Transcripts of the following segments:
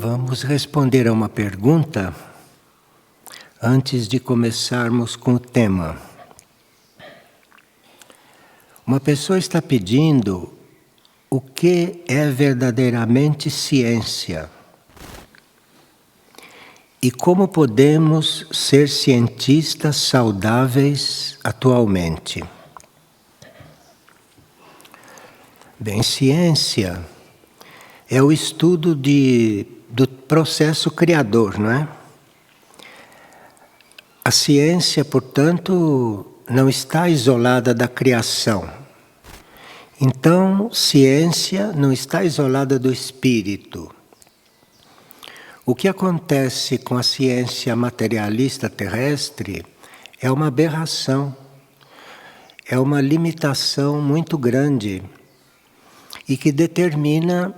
Vamos responder a uma pergunta antes de começarmos com o tema. Uma pessoa está pedindo o que é verdadeiramente ciência e como podemos ser cientistas saudáveis atualmente. Bem, ciência é o estudo do processo criador, não é? A ciência, portanto, não está isolada da criação. Então, ciência não está isolada do espírito. O que acontece com a ciência materialista terrestre é uma aberração, é uma limitação muito grande e que determina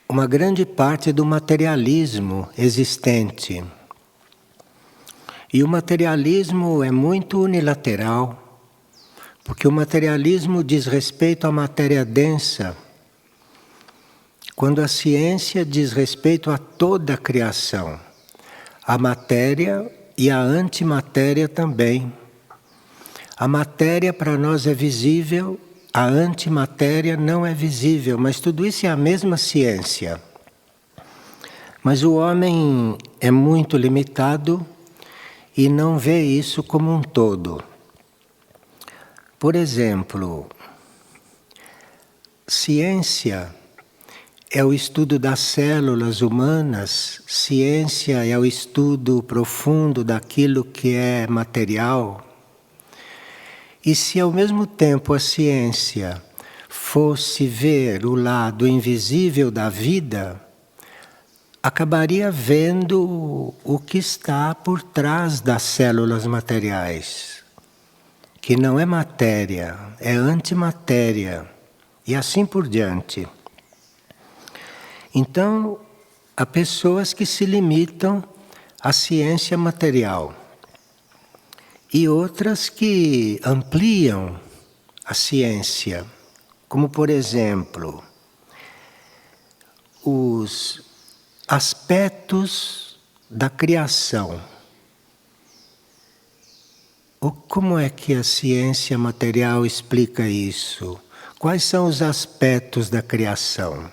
uma grande parte do materialismo existente. E o materialismo é muito unilateral, porque o materialismo diz respeito à matéria densa, quando a ciência diz respeito a toda a criação, a matéria e a antimatéria também. A matéria para nós é visível, a antimatéria não é visível, mas tudo isso é a mesma ciência. Mas o homem é muito limitado e não vê isso como um todo. Por exemplo, ciência é o estudo das células humanas, ciência é o estudo profundo daquilo que é material. E se ao mesmo tempo a ciência fosse ver o lado invisível da vida, acabaria vendo o que está por trás das células materiais, que não é matéria, é antimatéria, e assim por diante. Então, há pessoas que se limitam à ciência material e outras que ampliam a ciência, como por exemplo, os aspectos da criação. Como é que a ciência material explica isso? Quais são os aspectos da criação?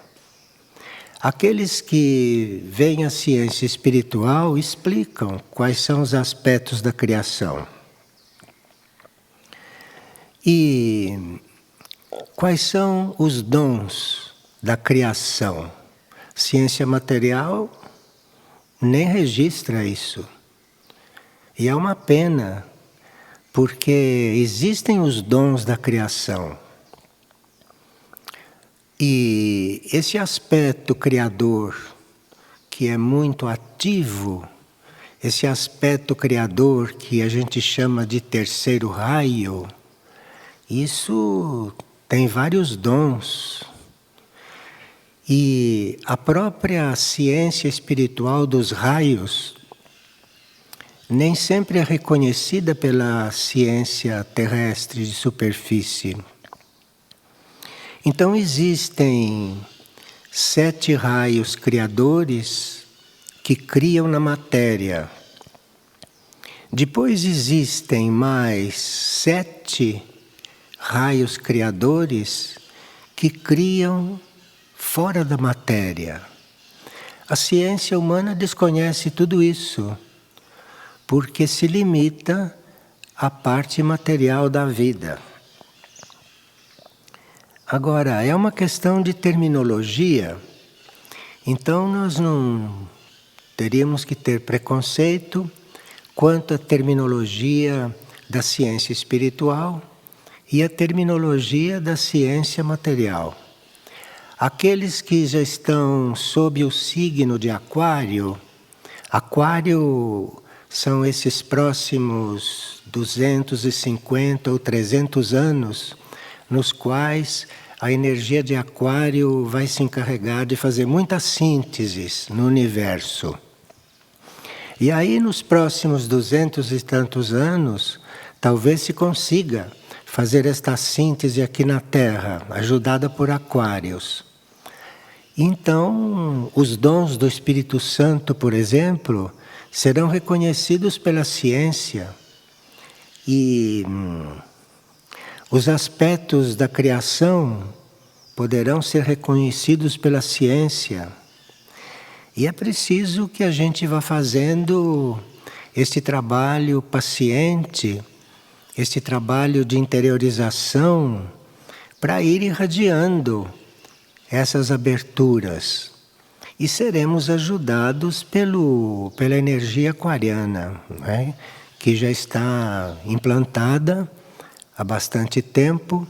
Aqueles que veem a ciência espiritual explicam quais são os aspectos da criação. E quais são os dons da criação? Ciência material nem registra isso. E é uma pena, porque existem os dons da criação. E esse aspecto criador, que é muito ativo, esse aspecto criador que a gente chama de terceiro raio, isso tem vários dons. E a própria ciência espiritual dos raios nem sempre é reconhecida pela ciência terrestre de superfície. Então existem 7 raios criadores que criam na matéria. Depois existem mais 7 raios criadores que criam fora da matéria. A ciência humana desconhece tudo isso, porque se limita à parte material da vida. Agora, é uma questão de terminologia, então nós não teríamos que ter preconceito quanto à terminologia da ciência espiritual e a terminologia da ciência material. Aqueles que já estão sob o signo de Aquário, Aquário são esses próximos 250 ou 300 anos, nos quais a energia de Aquário vai se encarregar de fazer muitas sínteses no universo. E aí, nos próximos 200 e tantos anos, talvez se consiga fazer esta síntese aqui na Terra, ajudada por Aquários. Então, os dons do Espírito Santo, por exemplo, serão reconhecidos pela ciência e os aspectos da criação poderão ser reconhecidos pela ciência. E é preciso que a gente vá fazendo este trabalho paciente, este trabalho de interiorização, para ir irradiando essas aberturas. E seremos ajudados pela energia aquariana, né? Que já está implantada há bastante tempo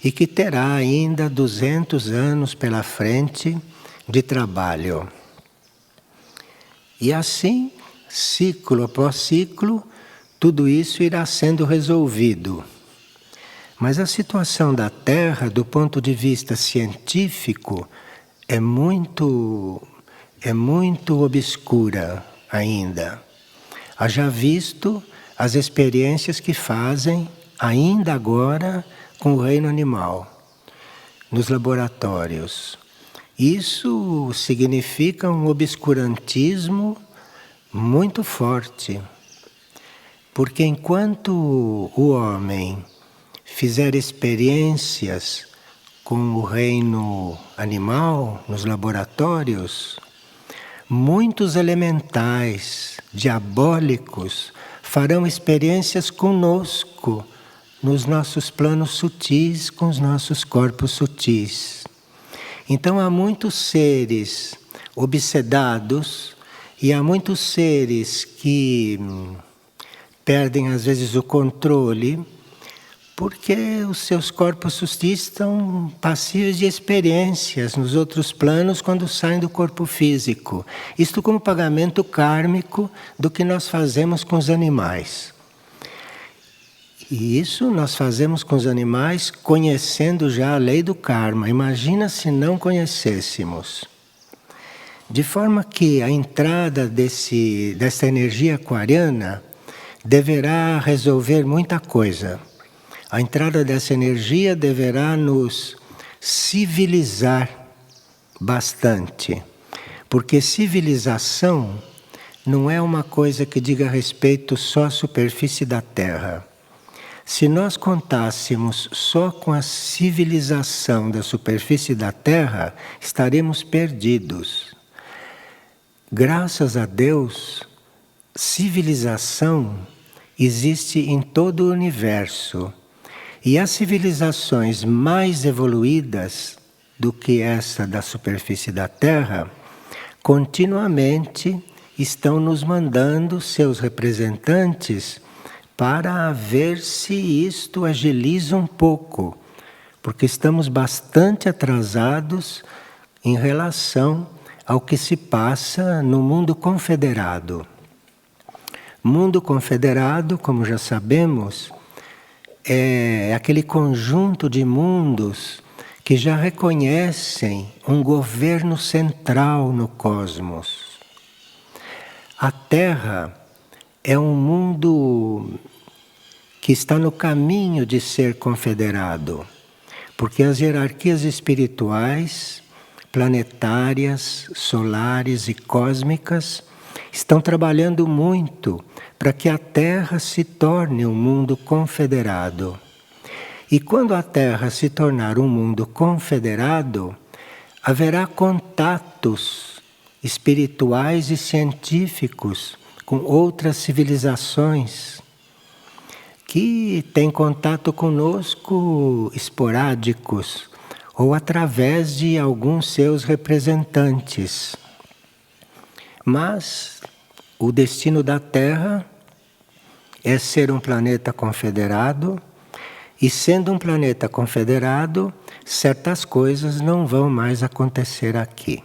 e que terá ainda 200 anos pela frente de trabalho. E assim, ciclo após ciclo, tudo isso irá sendo resolvido. Mas a situação da Terra, do ponto de vista científico, é muito obscura ainda. Haja visto as experiências que fazem ainda agora com o reino animal, nos laboratórios. Isso significa um obscurantismo muito forte, porque enquanto o homem fizer experiências com o reino animal nos laboratórios, muitos elementais diabólicos farão experiências conosco, nos nossos planos sutis, com os nossos corpos sutis. Então há muitos seres obsedados e há muitos seres que perdem às vezes o controle porque os seus corpos sutis estão passíveis de experiências nos outros planos quando saem do corpo físico. Isto como pagamento kármico do que nós fazemos com os animais. E isso nós fazemos com os animais conhecendo já a lei do karma. Imagina se não conhecêssemos. De forma que a entrada dessa energia aquariana deverá resolver muita coisa. A entrada dessa energia deverá nos civilizar bastante. Porque civilização não é uma coisa que diga respeito só à superfície da Terra. Se nós contássemos só com a civilização da superfície da Terra, estaremos perdidos. Graças a Deus, civilização existe em todo o universo. E as civilizações mais evoluídas do que essa da superfície da Terra, continuamente estão nos mandando seus representantes para ver se isto agiliza um pouco, porque estamos bastante atrasados em relação ao que se passa no mundo confederado. Mundo confederado, como já sabemos, é aquele conjunto de mundos que já reconhecem um governo central no cosmos. A Terra é um mundo que está no caminho de ser confederado, porque as hierarquias espirituais, planetárias, solares e cósmicas estão trabalhando muito para que a Terra se torne um mundo confederado. E quando a Terra se tornar um mundo confederado, haverá contatos espirituais e científicos com outras civilizações que têm contato conosco esporádicos ou através de alguns seus representantes. Mas o destino da Terra é ser um planeta confederado, e sendo um planeta confederado, certas coisas não vão mais acontecer aqui.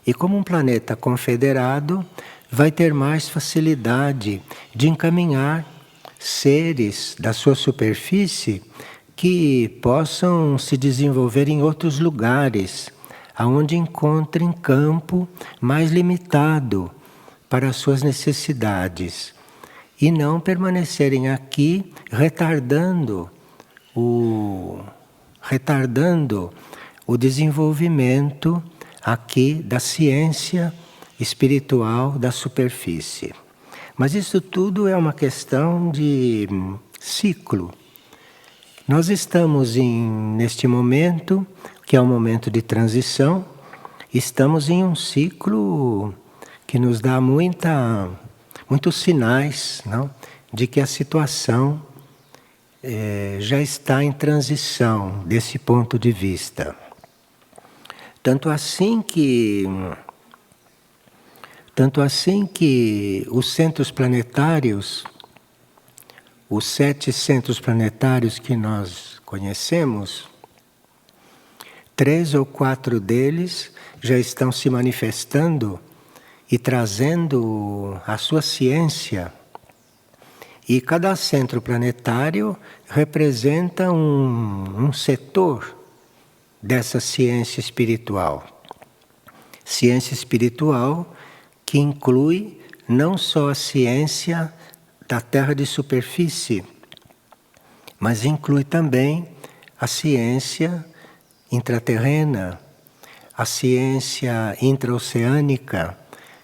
E como um planeta confederado, vai ter mais facilidade de encaminhar seres da sua superfície que possam se desenvolver em outros lugares, aonde encontrem campo mais limitado para as suas necessidades, e não permanecerem aqui retardando o desenvolvimento aqui da ciência espiritual da superfície. Mas isso tudo é uma questão de ciclo. Nós estamos neste momento, que é um momento de transição, estamos em um ciclo que nos dá muitos sinais, não? De que a situação já está em transição desse ponto de vista. Tanto assim que os centros planetários, os 7 centros planetários que nós conhecemos, 3 ou 4 deles já estão se manifestando e trazendo a sua ciência. E cada centro planetário representa um setor dessa ciência espiritual. Ciência espiritual que inclui não só a ciência da Terra de superfície, mas inclui também a ciência intraterrena, a ciência intraoceânica,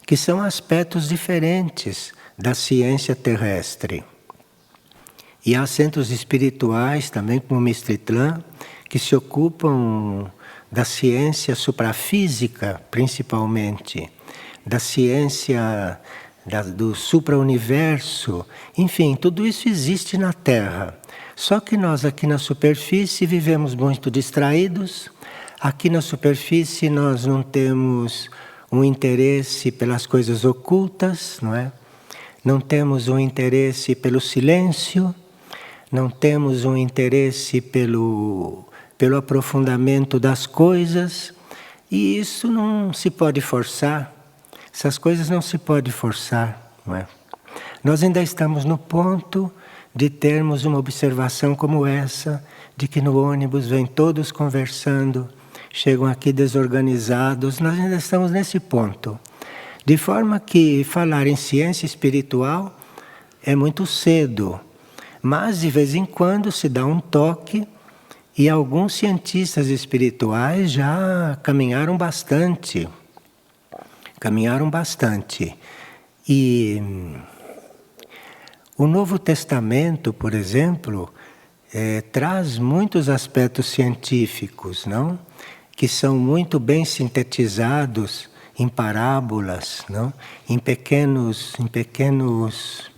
que são aspectos diferentes da ciência terrestre. E há centros espirituais também, como o Mistritlan, que se ocupam da ciência suprafísica, principalmente, da ciência do supra-universo. Enfim, tudo isso existe na Terra. Só que nós aqui na superfície vivemos muito distraídos. Aqui na superfície nós não temos um interesse pelas coisas ocultas, não é? Não temos um interesse pelo silêncio, não temos um interesse pelo aprofundamento das coisas, e isso não se pode forçar. Essas coisas não se pode forçar, não é? Nós ainda estamos no ponto de termos uma observação como essa, de que no ônibus vêm todos conversando, chegam aqui desorganizados. Nós ainda estamos nesse ponto. De forma que falar em ciência espiritual é muito cedo, mas de vez em quando se dá um toque e alguns cientistas espirituais já caminharam bastante. E o Novo Testamento, por exemplo, traz muitos aspectos científicos, não? Que são muito bem sintetizados em parábolas, não? Em pequenos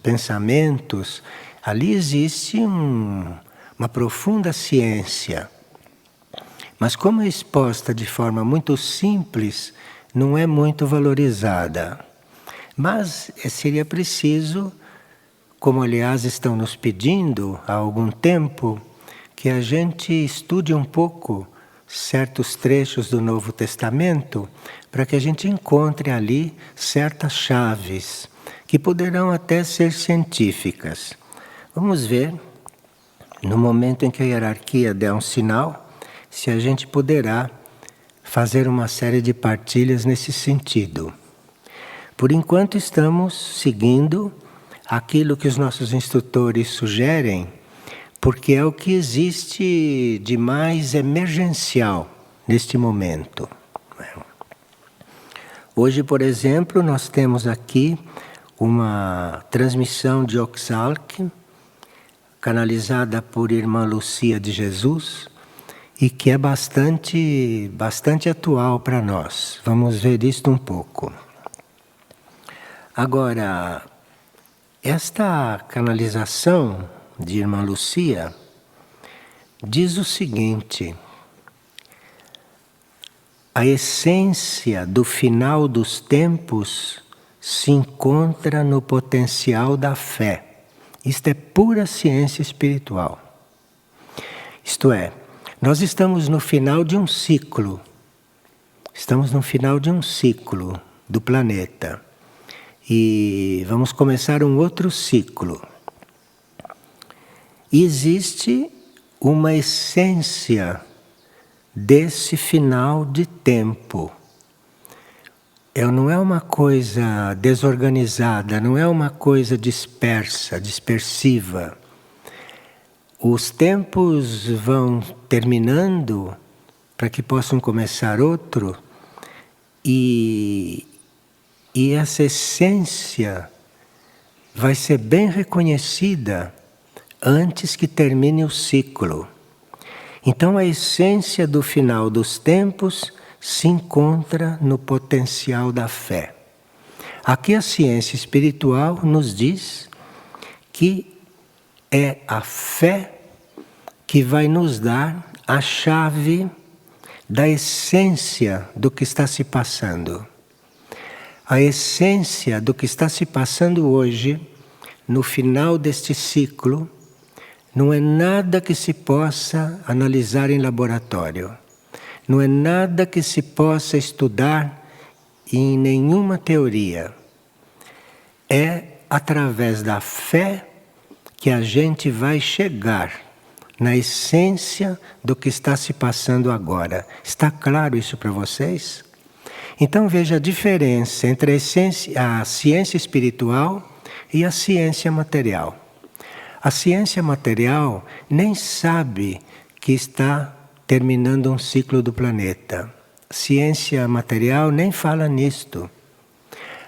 pensamentos. Ali existe uma profunda ciência. Mas como é exposta de forma muito simples, não é muito valorizada. Mas seria preciso, como aliás estão nos pedindo há algum tempo, que a gente estude um pouco certos trechos do Novo Testamento, para que a gente encontre ali certas chaves, que poderão até ser científicas. Vamos ver, no momento em que a hierarquia der um sinal, se a gente poderá fazer uma série de partilhas nesse sentido. Por enquanto estamos seguindo aquilo que os nossos instrutores sugerem, porque é o que existe de mais emergencial neste momento. Hoje, por exemplo, nós temos aqui uma transmissão de Oxalc, canalizada por Irmã Lucia de Jesus, e que é bastante atual para nós. Vamos ver isto um pouco. Agora, esta canalização de Irmã Lucia diz o seguinte: a essência do final dos tempos se encontra no potencial da fé. Isto é pura ciência espiritual. Isto é, nós estamos no final de um ciclo. Estamos no final de um ciclo do planeta. E vamos começar um outro ciclo. E existe uma essência desse final de tempo. Não é uma coisa desorganizada, não é uma coisa dispersiva. Os tempos vão terminando para que possam começar outro, e essa essência vai ser bem reconhecida antes que termine o ciclo. Então a essência do final dos tempos se encontra no potencial da fé. Aqui a ciência espiritual nos diz que é a fé que vai nos dar a chave da essência do que está se passando. A essência do que está se passando hoje, no final deste ciclo, não é nada que se possa analisar em laboratório. Não é nada que se possa estudar em nenhuma teoria. É através da fé que a gente vai chegar na essência do que está se passando agora. Está claro isso para vocês? Então veja a diferença entre a ciência espiritual e a ciência material. A ciência material nem sabe que está terminando um ciclo do planeta. A ciência material nem fala nisto.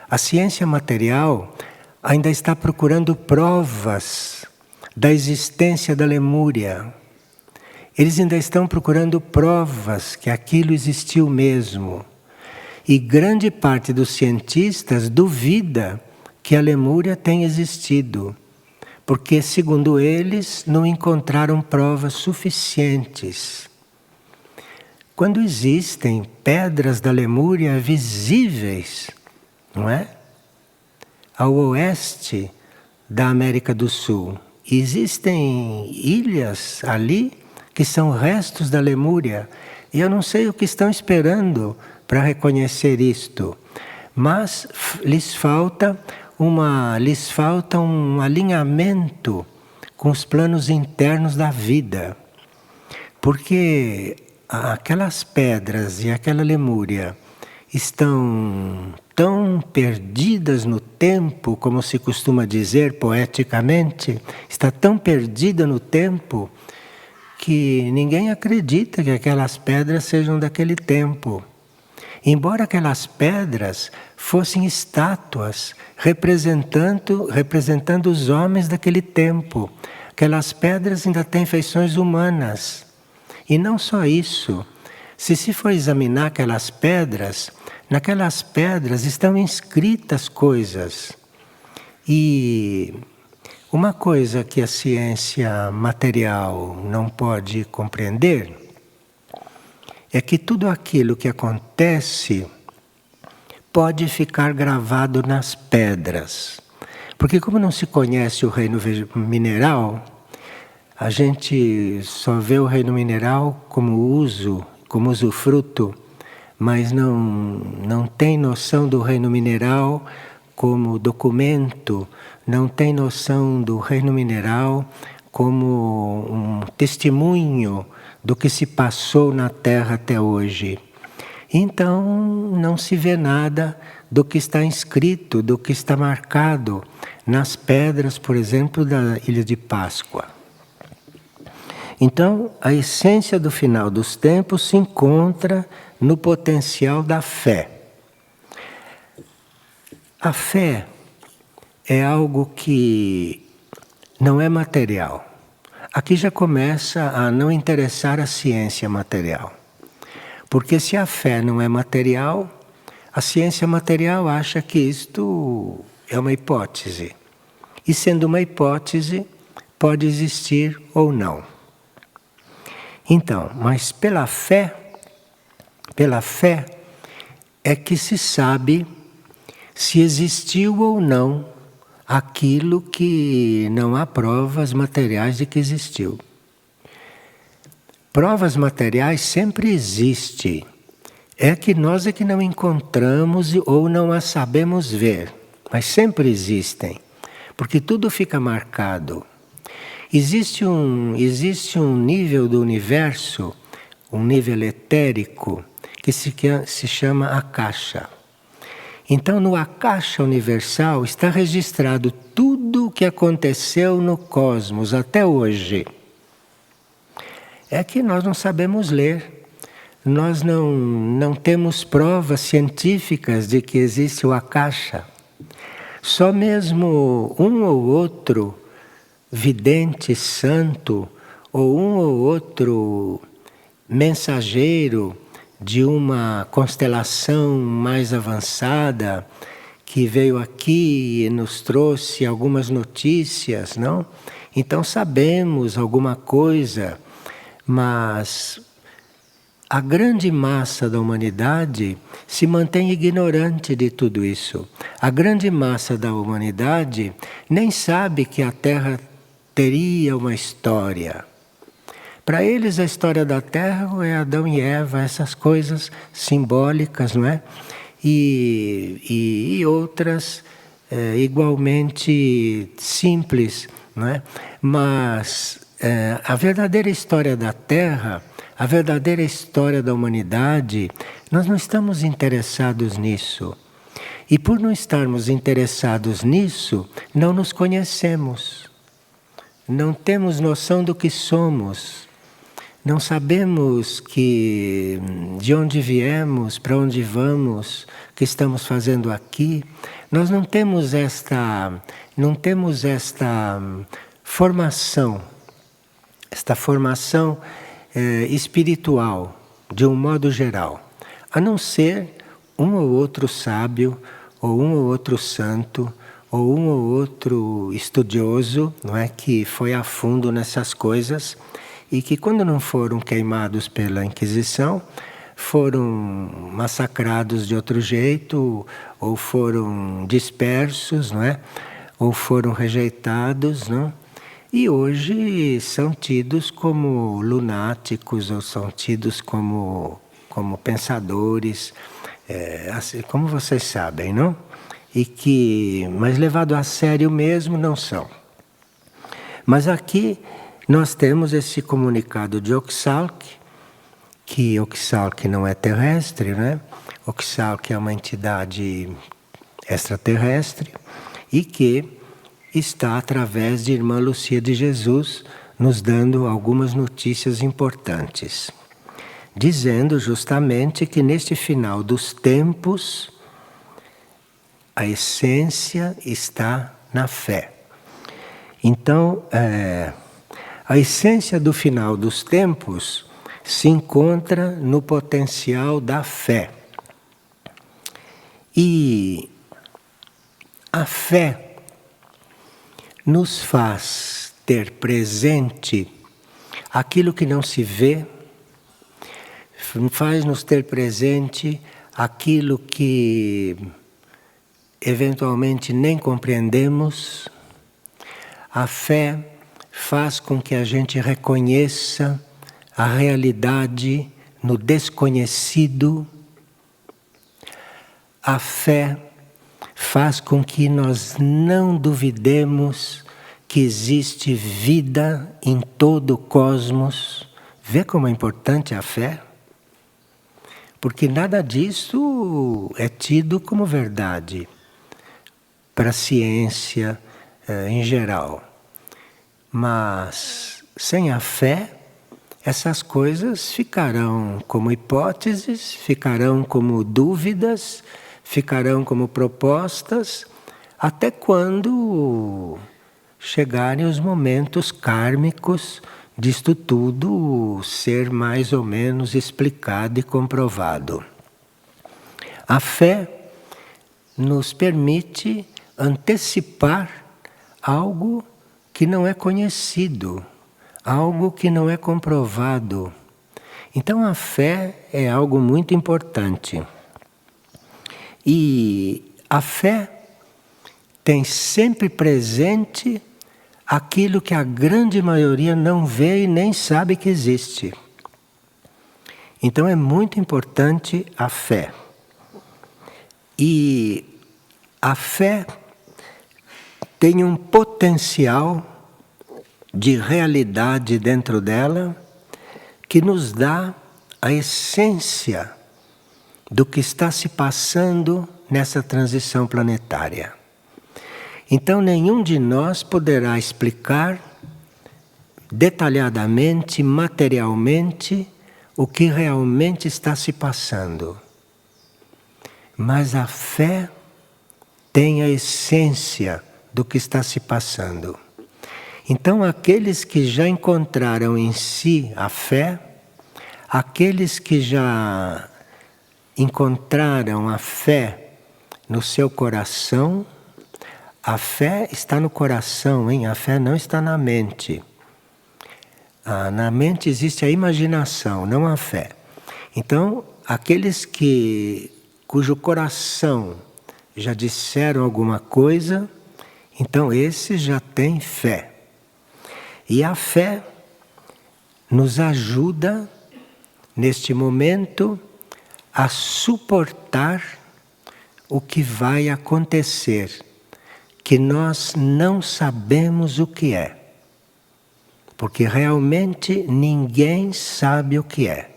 A ciência material ainda está procurando provas da existência da Lemúria. Eles ainda estão procurando provas que aquilo existiu mesmo. E grande parte dos cientistas duvida que a Lemúria tenha existido, porque, segundo eles, não encontraram provas suficientes. Quando existem pedras da Lemúria visíveis, não é? Ao oeste da América do Sul, existem ilhas ali que são restos da Lemúria. E eu não sei o que estão esperando para reconhecer isto, mas lhes falta um alinhamento com os planos internos da vida. Porque aquelas pedras e aquela Lemúria estão tão perdidas no tempo, como se costuma dizer poeticamente, está tão perdida no tempo que ninguém acredita que aquelas pedras sejam daquele tempo. Embora aquelas pedras fossem estátuas representando os homens daquele tempo, aquelas pedras ainda têm feições humanas. E não só isso, se for examinar aquelas pedras, naquelas pedras estão inscritas coisas. E uma coisa que a ciência material não pode compreender é que tudo aquilo que acontece pode ficar gravado nas pedras. Porque como não se conhece o reino mineral, a gente só vê o reino mineral como usufruto, mas não tem noção do reino mineral como documento, não tem noção do reino mineral como um testemunho do que se passou na Terra até hoje. Então não se vê nada do que está inscrito, do que está marcado nas pedras, por exemplo, da Ilha de Páscoa. Então, a essência do final dos tempos se encontra no potencial da fé. A fé é algo que não é material. Aqui já começa a não interessar a ciência material. Porque se a fé não é material, a ciência material acha que isto é uma hipótese. E sendo uma hipótese, pode existir ou não. Então, mas pela fé é que se sabe se existiu ou não aquilo que não há provas materiais de que existiu. Provas materiais sempre existem. É que nós é que não encontramos ou não as sabemos ver. Mas sempre existem. Porque tudo fica marcado. Existe um nível do universo, um nível etérico, que se chama Akasha. Então, no Akasha universal está registrado tudo o que aconteceu no cosmos até hoje. É que nós não sabemos ler. nós não temos provas científicas de que existe o Akasha. Só mesmo um ou outro vidente santo, ou um ou outro mensageiro de uma constelação mais avançada, que veio aqui e nos trouxe algumas notícias, não? Então sabemos alguma coisa, mas a grande massa da humanidade se mantém ignorante de tudo isso. A grande massa da humanidade nem sabe que a Terra teria uma história. Para eles a história da Terra é Adão e Eva, essas coisas simbólicas, não é? E outras igualmente simples, não é? Mas a verdadeira história da Terra, a verdadeira história da humanidade, nós não estamos interessados nisso. E por não estarmos interessados nisso, não nos conhecemos. Não temos noção do que somos. Não sabemos de onde viemos, para onde vamos, o que estamos fazendo aqui. Nós não temos esta formação, espiritual, de um modo geral. A não ser um ou outro sábio, ou um ou outro santo, ou um ou outro estudioso, não é, que foi a fundo nessas coisas e que, quando não foram queimados pela Inquisição, foram massacrados de outro jeito, ou foram dispersos, não é? Ou foram rejeitados, não? E hoje são tidos como lunáticos, ou são tidos como pensadores, assim, como vocês sabem, não? Mas levado a sério mesmo não são. Mas aqui nós temos esse comunicado de Oxalc, que Oxalc não é terrestre, né? Oxalc é uma entidade extraterrestre e que está, através de Irmã Lucia de Jesus, nos dando algumas notícias importantes. Dizendo justamente que neste final dos tempos, a essência está na fé. Então, a essência do final dos tempos se encontra no potencial da fé. E a fé nos faz ter presente aquilo que não se vê, faz-nos ter presente aquilo que eventualmente nem compreendemos. A fé faz com que a gente reconheça a realidade no desconhecido. A fé faz com que nós não duvidemos que existe vida em todo o cosmos. Vê como é importante a fé? Porque nada disso é tido como verdade para a ciência em geral. Mas sem a fé, essas coisas ficarão como hipóteses, ficarão como dúvidas, ficarão como propostas, até quando chegarem os momentos kármicos disto tudo ser mais ou menos explicado e comprovado. A fé nos permite antecipar algo que não é conhecido, algo que não é comprovado. Então a fé é algo muito importante. E a fé tem sempre presente aquilo que a grande maioria não vê e nem sabe que existe. Então é muito importante a fé. E a fé tem um potencial de realidade dentro dela que nos dá a essência do que está se passando nessa transição planetária. Então nenhum de nós poderá explicar detalhadamente, materialmente, o que realmente está se passando. Mas a fé tem a essência do que está se passando. Então, aqueles que já encontraram em si a fé, aqueles que já encontraram a fé no seu coração, a fé está no coração, hein? A fé não está na mente. Na mente existe a imaginação, não a fé. Então, aqueles cujo coração já disseram alguma coisa, então esses já têm fé. E a fé nos ajuda, neste momento, a suportar o que vai acontecer, que nós não sabemos o que é. Porque realmente ninguém sabe o que é.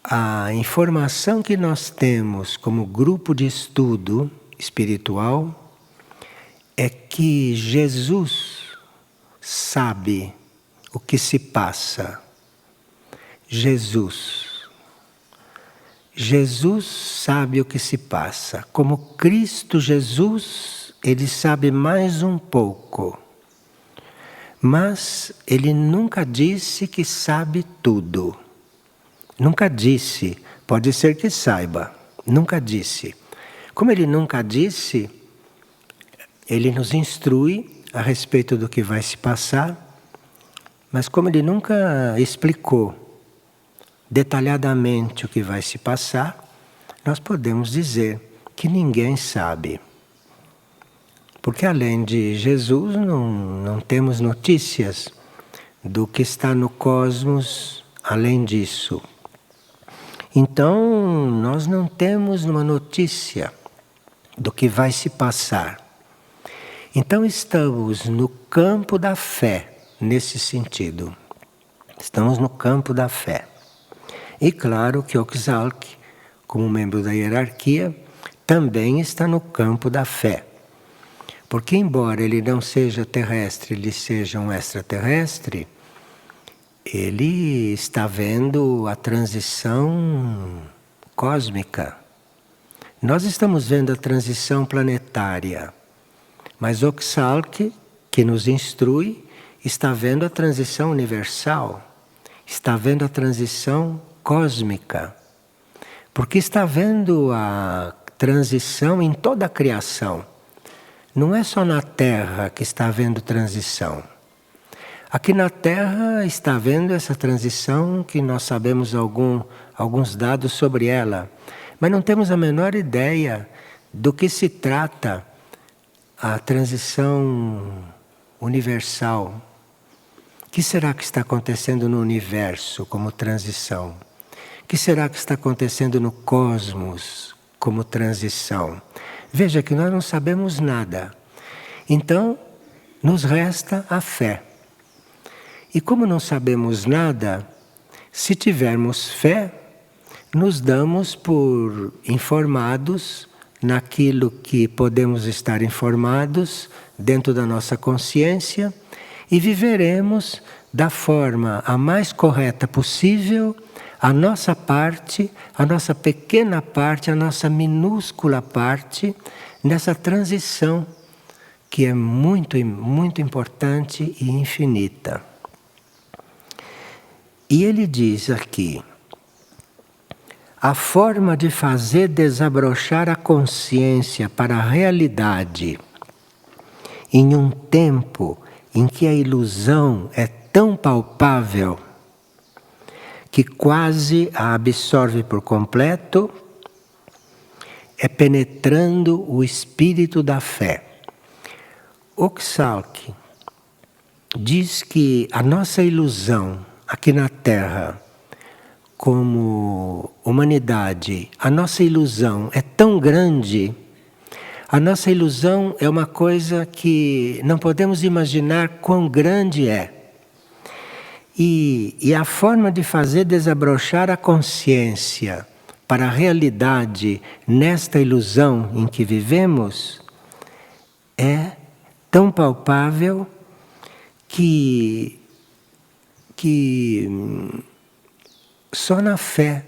A informação que nós temos como grupo de estudo espiritual é que Jesus sabe o que se passa. Jesus sabe o que se passa. Como Cristo Jesus, ele sabe mais um pouco. Mas ele nunca disse que sabe tudo. Nunca disse. Pode ser que saiba. Nunca disse. Como ele nunca disse, ele nos instrui a respeito do que vai se passar, mas como ele nunca explicou detalhadamente o que vai se passar, nós podemos dizer que ninguém sabe. Porque além de Jesus, não temos notícias do que está no cosmos além disso. Então, nós não temos uma notícia do que vai se passar. Então, estamos no campo da fé, nesse sentido. Estamos no campo da fé. E claro que Oxalc, como membro da hierarquia, também está no campo da fé. Porque embora ele não seja terrestre, ele seja um extraterrestre, ele está vendo a transição cósmica. Nós estamos vendo a transição planetária, mas Oxalc, que nos instrui, está vendo a transição universal, está vendo a transição cósmica, porque está vendo a transição em toda a criação. Não é só na Terra que está havendo transição. Aqui na Terra está havendo essa transição que nós sabemos alguns dados sobre ela, mas não temos a menor ideia do que se trata a transição universal. O que será que está acontecendo no universo como transição? O que será que está acontecendo no cosmos como transição? Veja que nós não sabemos nada. Então, nos resta a fé. E como não sabemos nada, se tivermos fé, nos damos por informados naquilo que podemos estar informados dentro da nossa consciência e viveremos da forma a mais correta possível a nossa parte, a nossa pequena parte, a nossa minúscula parte nessa transição que é muito, muito importante e infinita. E ele diz aqui, a forma de fazer desabrochar a consciência para a realidade em um tempo em que a ilusão é tão palpável que quase a absorve por completo, é penetrando o espírito da fé. Oxalc diz que a nossa ilusão aqui na Terra, como humanidade, a nossa ilusão é tão grande, a nossa ilusão é uma coisa que não podemos imaginar quão grande é. E a forma de fazer desabrochar a consciência para a realidade nesta ilusão em que vivemos é tão palpável que Só na fé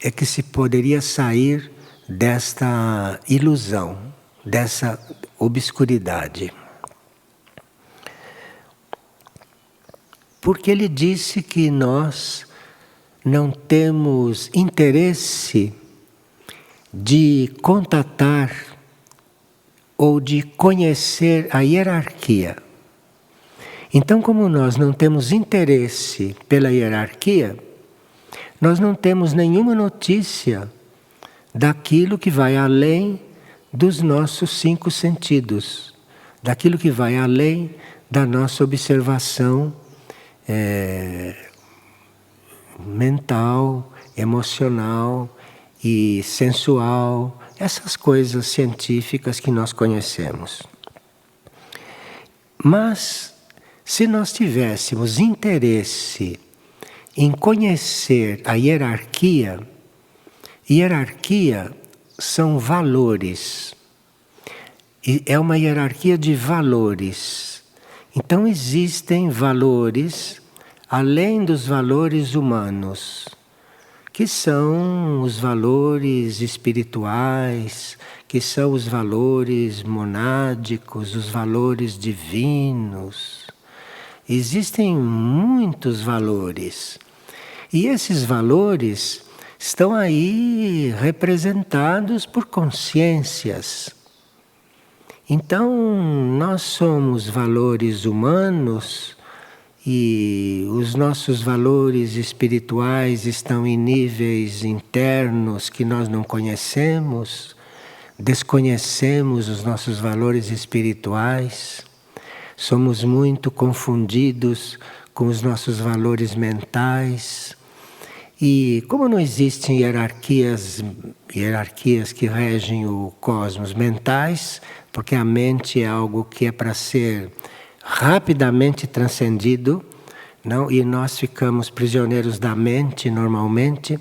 é que se poderia sair desta ilusão, dessa obscuridade. Porque ele disse que nós não temos interesse de contatar ou de conhecer a hierarquia. Então, como nós não temos interesse pela hierarquia, nós não temos nenhuma notícia daquilo que vai além dos nossos 5 sentidos, daquilo que vai além da nossa observação mental, emocional e sensual, essas coisas científicas que nós conhecemos. Mas, se nós tivéssemos interesse em conhecer a hierarquia, hierarquia são valores. E é uma hierarquia de valores. Então existem valores além dos valores humanos, que são os valores espirituais, que são os valores monádicos, os valores divinos. Existem muitos valores. E esses valores estão aí representados por consciências. Então, nós somos valores humanos e os nossos valores espirituais estão em níveis internos que nós não conhecemos, desconhecemos os nossos valores espirituais, somos muito confundidos com os nossos valores mentais. E como não existem hierarquias que regem o cosmos mentais, porque a mente é algo que é para ser rapidamente transcendido, não? E nós ficamos prisioneiros da mente normalmente.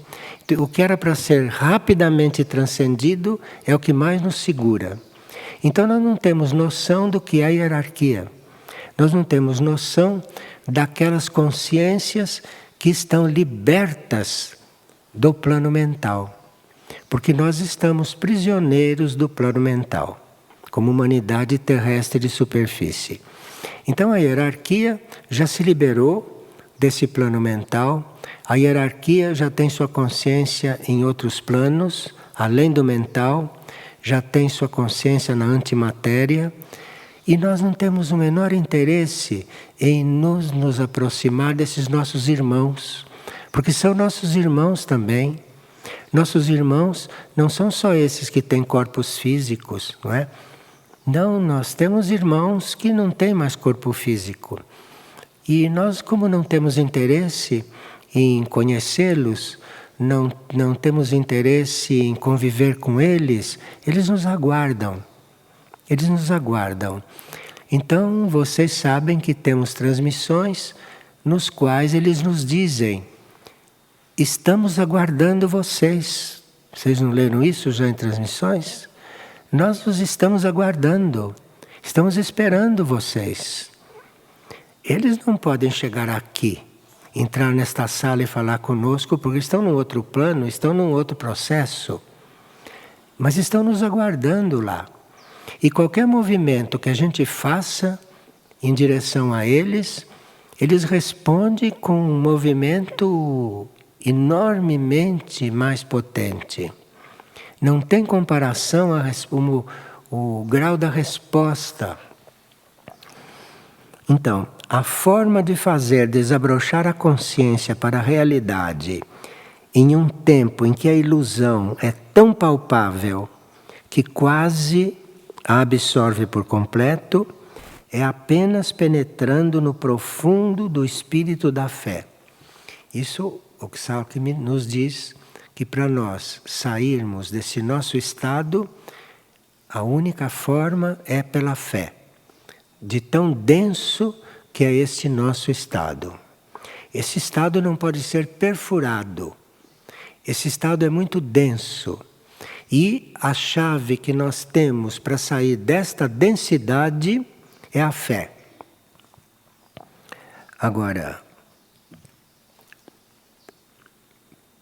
O que era para ser rapidamente transcendido é o que mais nos segura. Então nós não temos noção do que é a hierarquia. Nós não temos noção daquelas consciências que estão libertas do plano mental. Porque nós estamos prisioneiros do plano mental, como humanidade terrestre de superfície. Então a hierarquia já se liberou desse plano mental, a hierarquia já tem sua consciência em outros planos, além do mental, já tem sua consciência na antimatéria, e nós não temos o menor interesse em nos aproximar desses nossos irmãos, porque são nossos irmãos também. Nossos irmãos não são só esses que têm corpos físicos, não é? Não, nós temos irmãos que não têm mais corpo físico. E nós, como não temos interesse em conhecê-los, não temos interesse em conviver com eles, eles nos aguardam. Eles nos aguardam. Então, vocês sabem que temos transmissões nos quais eles nos dizem: estamos aguardando vocês. Vocês não leram isso já em transmissões? Nós os estamos aguardando, estamos esperando vocês. Eles não podem chegar aqui, entrar nesta sala e falar conosco, porque estão num outro plano, estão num outro processo. Mas estão nos aguardando lá. E qualquer movimento que a gente faça em direção a eles, eles respondem com um movimento enormemente mais potente. Não tem comparação o grau da resposta. Então, a forma de fazer desabrochar a consciência para a realidade em um tempo em que a ilusão é tão palpável que quase a absorve por completo, é apenas penetrando no profundo do espírito da fé. Isso o Ksalkimi nos diz, que para nós sairmos desse nosso estado, a única forma é pela fé, de tão denso que é este nosso estado. Esse estado não pode ser perfurado, esse estado é muito denso. E a chave que nós temos para sair desta densidade é a fé. Agora,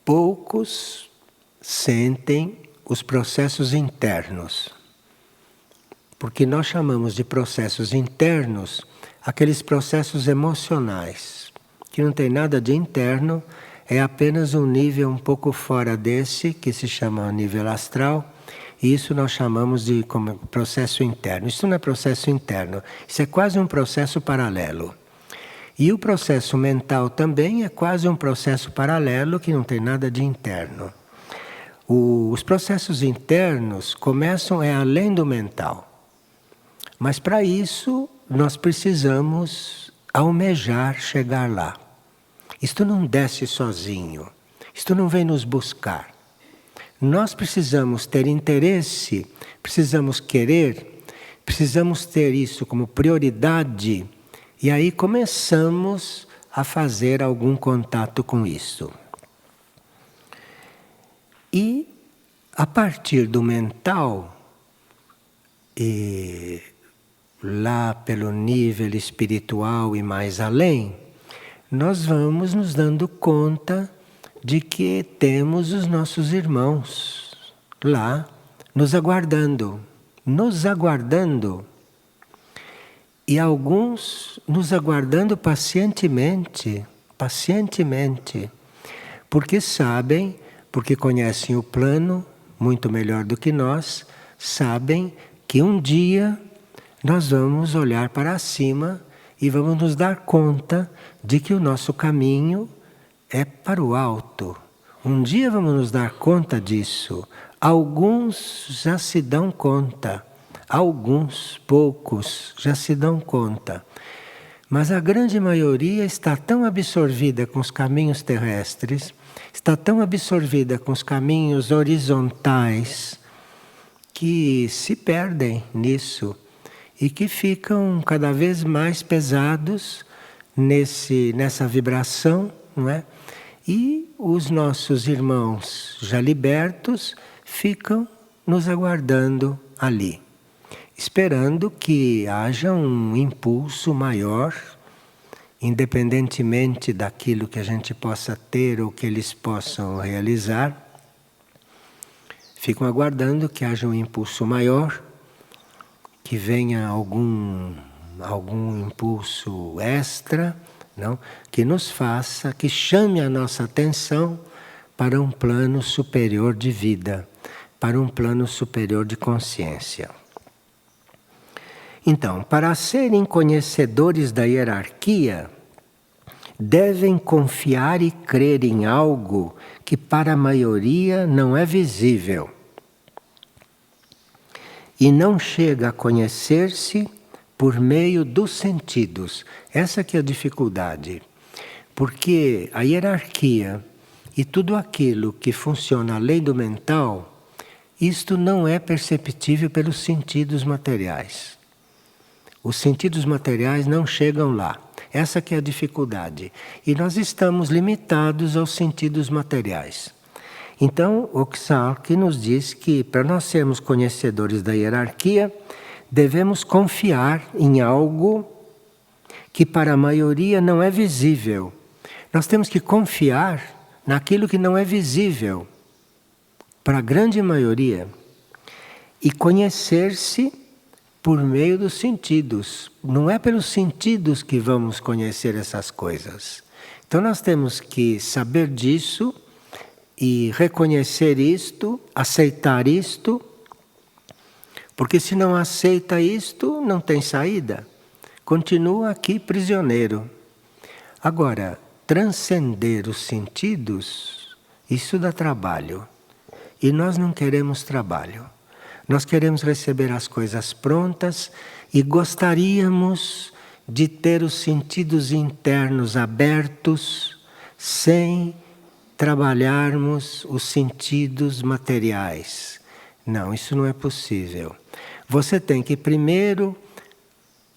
poucos sentem os processos internos. Porque nós chamamos de processos internos aqueles processos emocionais, que não tem nada de interno, é apenas um nível um pouco fora desse, que se chama nível astral, e isso nós chamamos de como processo interno. Isso não é processo interno, isso é quase um processo paralelo. E o processo mental também é quase um processo paralelo que não tem nada de interno. Os processos internos começam além do mental. Mas para isso nós precisamos almejar chegar lá. Isto não desce sozinho, isto não vem nos buscar. Nós precisamos ter interesse, precisamos querer, precisamos ter isso como prioridade, e aí começamos a fazer algum contato com isso. E a partir do mental, e lá pelo nível espiritual e mais além, nós vamos nos dando conta de que temos os nossos irmãos lá nos aguardando, e alguns nos aguardando pacientemente, porque sabem, porque conhecem o plano muito melhor do que nós, sabem que um dia nós vamos olhar para cima e vamos nos dar conta de que o nosso caminho é para o alto. Um dia vamos nos dar conta disso. Alguns já se dão conta, alguns, poucos, já se dão conta. Mas a grande maioria está tão absorvida com os caminhos terrestres, está tão absorvida com os caminhos horizontais, que se perdem nisso. E que ficam cada vez mais pesados nessa vibração, não é? E os nossos irmãos já libertos ficam nos aguardando ali, esperando que haja um impulso maior, independentemente daquilo que a gente possa ter ou que eles possam realizar. Ficam aguardando que haja um impulso maior, que venha algum impulso extra, não? Que nos faça, que chame a nossa atenção para um plano superior de vida, para um plano superior de consciência. Então, para serem conhecedores da hierarquia, devem confiar e crer em algo que para a maioria não é visível. E não chega a conhecer-se por meio dos sentidos. Essa que é a dificuldade. Porque a hierarquia e tudo aquilo que funciona além do mental, isto não é perceptível pelos sentidos materiais. Os sentidos materiais não chegam lá. Essa que é a dificuldade. E nós estamos limitados aos sentidos materiais. Então, o Xalk nos diz que para nós sermos conhecedores da hierarquia, devemos confiar em algo que para a maioria não é visível. Nós temos que confiar naquilo que não é visível para a grande maioria e conhecer-se por meio dos sentidos. Não é pelos sentidos que vamos conhecer essas coisas. Então nós temos que saber disso e reconhecer isto, aceitar isto, porque se não aceita isto, não tem saída. Continua aqui prisioneiro. Agora, transcender os sentidos, isso dá trabalho. E nós não queremos trabalho. Nós queremos receber as coisas prontas e gostaríamos de ter os sentidos internos abertos, sem trabalharmos os sentidos materiais. Não, isso não é possível. Você tem que primeiro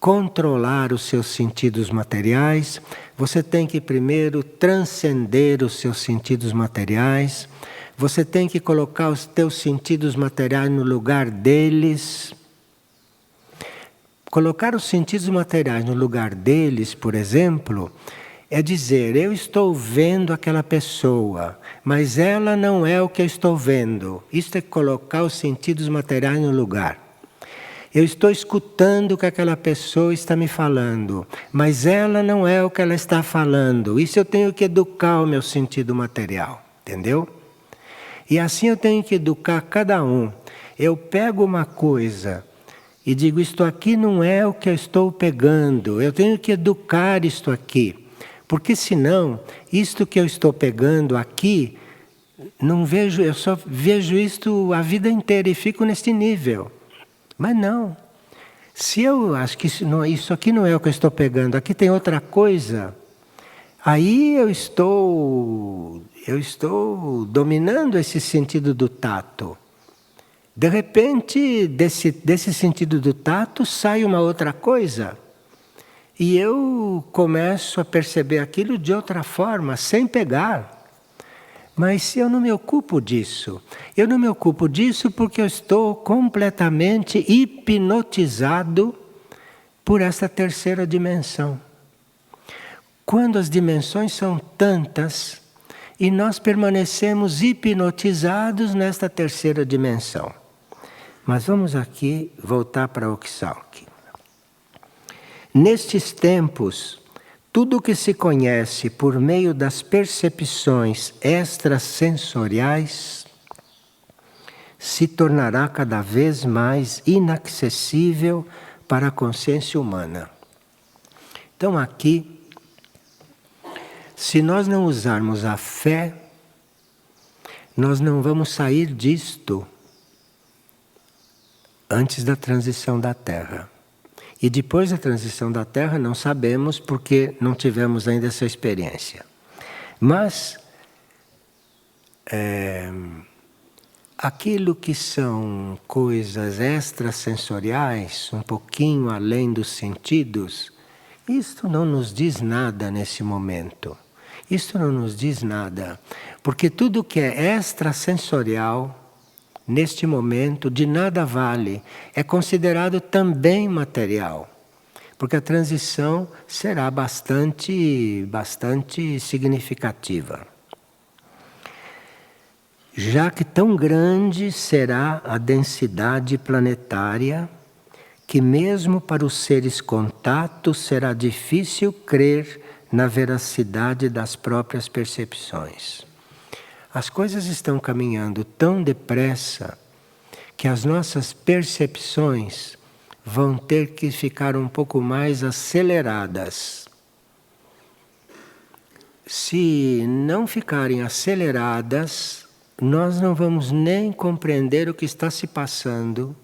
controlar os seus sentidos materiais, você tem que primeiro transcender os seus sentidos materiais, você tem que colocar os teus sentidos materiais no lugar deles. Colocar os sentidos materiais no lugar deles, por exemplo, é dizer, eu estou vendo aquela pessoa, mas ela não é o que eu estou vendo. Isto é colocar os sentidos materiais no lugar. Eu estou escutando o que aquela pessoa está me falando, mas ela não é o que ela está falando. Isso eu tenho que educar o meu sentido material, entendeu? E assim eu tenho que educar cada um. Eu pego uma coisa e digo, isto aqui não é o que eu estou pegando. Eu tenho que educar isto aqui. Porque senão, isto que eu estou pegando aqui, não vejo, eu só vejo isto a vida inteira e fico neste nível. Mas não. Se eu acho que isso aqui não é o que eu estou pegando, aqui tem outra coisa, aí eu estou dominando esse sentido do tato. De repente, desse sentido do tato, sai uma outra coisa. E eu começo a perceber aquilo de outra forma, sem pegar. Mas eu não me ocupo disso. Eu não me ocupo disso porque eu estou completamente hipnotizado por essa terceira dimensão. Quando as dimensões são tantas e nós permanecemos hipnotizados nesta terceira dimensão. Mas vamos aqui voltar para Oksauk. Nestes tempos, tudo o que se conhece por meio das percepções extrasensoriais se tornará cada vez mais inacessível para a consciência humana. Então aqui, se nós não usarmos a fé, nós não vamos sair disto antes da transição da Terra. E depois da transição da Terra não sabemos porque não tivemos ainda essa experiência. Mas aquilo que são coisas extrasensoriais, um pouquinho além dos sentidos, isto não nos diz nada nesse momento. Isto não nos diz nada, porque tudo que é extrasensorial, neste momento, de nada vale. É considerado também material. Porque a transição será bastante significativa. Já que tão grande será a densidade planetária, que mesmo para os seres contatos será difícil crer na veracidade das próprias percepções. As coisas estão caminhando tão depressa que as nossas percepções vão ter que ficar um pouco mais aceleradas. Se não ficarem aceleradas, nós não vamos nem compreender o que está se passando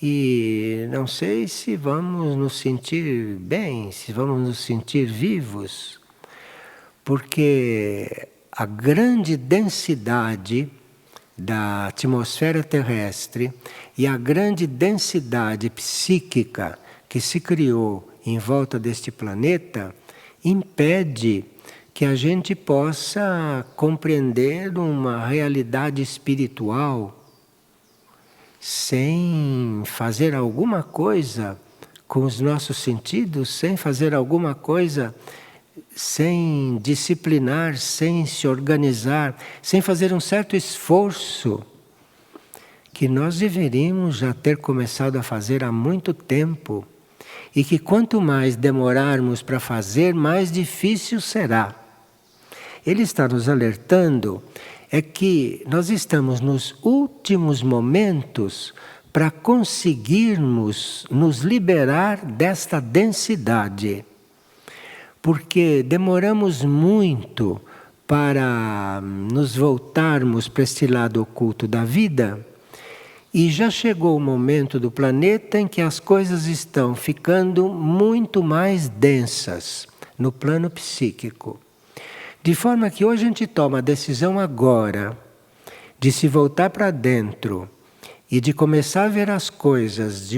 e não sei se vamos nos sentir bem, se vamos nos sentir vivos, porque a grande densidade da atmosfera terrestre e a grande densidade psíquica que se criou em volta deste planeta impede que a gente possa compreender uma realidade espiritual sem fazer alguma coisa com os nossos sentidos, sem fazer alguma coisa, sem disciplinar, sem se organizar, sem fazer um certo esforço que nós deveríamos já ter começado a fazer há muito tempo e que quanto mais demorarmos para fazer, mais difícil será. Ele está nos alertando é que nós estamos nos últimos momentos para conseguirmos nos liberar desta densidade. Porque demoramos muito para nos voltarmos para este lado oculto da vida e já chegou o momento do planeta em que as coisas estão ficando muito mais densas no plano psíquico. De forma que hoje a gente toma a decisão agora de se voltar para dentro e de começar a ver as coisas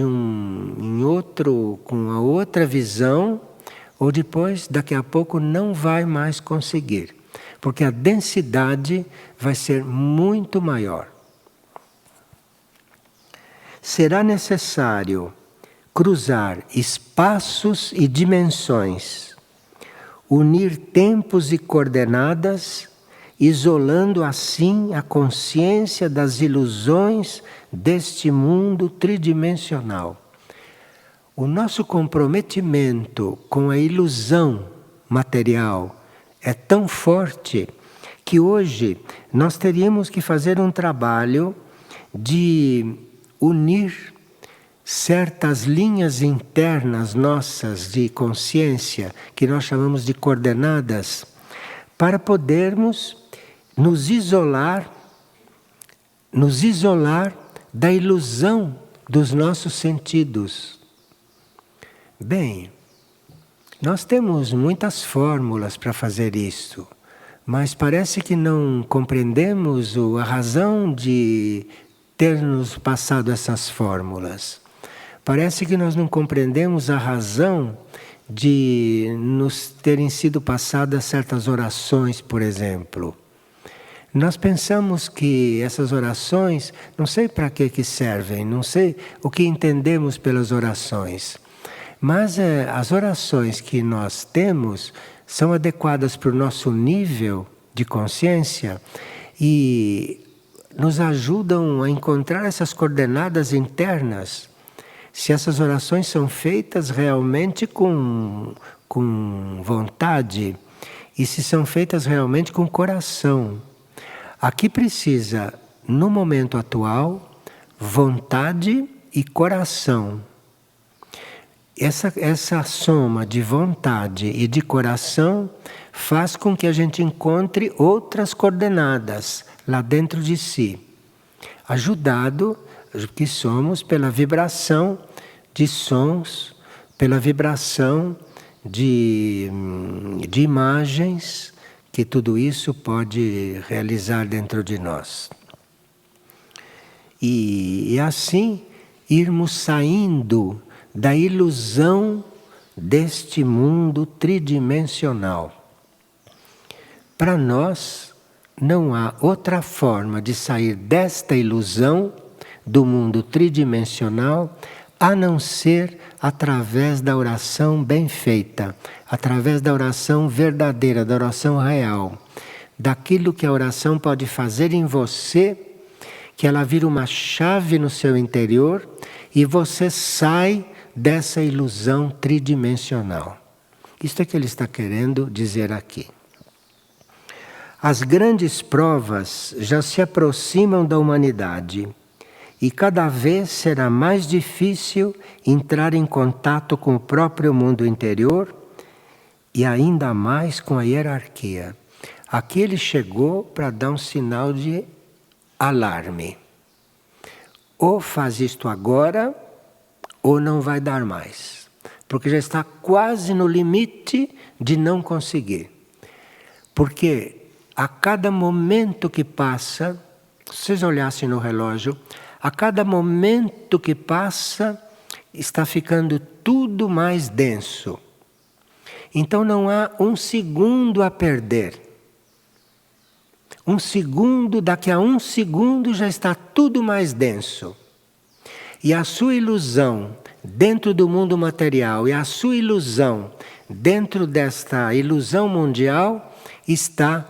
com a outra visão, ou depois, daqui a pouco, não vai mais conseguir, porque a densidade vai ser muito maior. Será necessário cruzar espaços e dimensões, unir tempos e coordenadas, isolando assim a consciência das ilusões deste mundo tridimensional. O nosso comprometimento com a ilusão material é tão forte que hoje nós teríamos que fazer um trabalho de unir certas linhas internas nossas de consciência, que nós chamamos de coordenadas, para podermos nos isolar da ilusão dos nossos sentidos. Bem, nós temos muitas fórmulas para fazer isso, mas parece que não compreendemos a razão de ter nos passado essas fórmulas. Parece que nós não compreendemos a razão de nos terem sido passadas certas orações, por exemplo. Nós pensamos que essas orações, não sei para que servem, não sei o que entendemos pelas orações, mas as orações que nós temos são adequadas para o nosso nível de consciência e nos ajudam a encontrar essas coordenadas internas. Se essas orações são feitas realmente com vontade e se são feitas realmente com coração. Aqui precisa, no momento atual, vontade e coração. Essa soma de vontade e de coração faz com que a gente encontre outras coordenadas lá dentro de si, ajudado que somos pela vibração de sons, pela vibração de imagens, que tudo isso pode realizar dentro de nós. E assim irmos saindo da ilusão deste mundo tridimensional. Para nós, não há outra forma de sair desta ilusão do mundo tridimensional a não ser através da oração bem feita, através da oração verdadeira, da oração real, daquilo que a oração pode fazer em você, que ela vira uma chave no seu interior e você sai dessa ilusão tridimensional. Isto é que ele está querendo dizer aqui. As grandes provas já se aproximam da humanidade e cada vez será mais difícil entrar em contato com o próprio mundo interior e ainda mais com a hierarquia. Aqui ele chegou para dar um sinal de alarme. Ou faz isto agora, ou não vai dar mais. Porque já está quase no limite de não conseguir. Porque a cada momento que passa, se vocês olhassem no relógio, a cada momento que passa, está ficando tudo mais denso. Então não há um segundo a perder. Daqui a um segundo já está tudo mais denso. E a sua ilusão dentro do mundo material e a sua ilusão dentro desta ilusão mundial está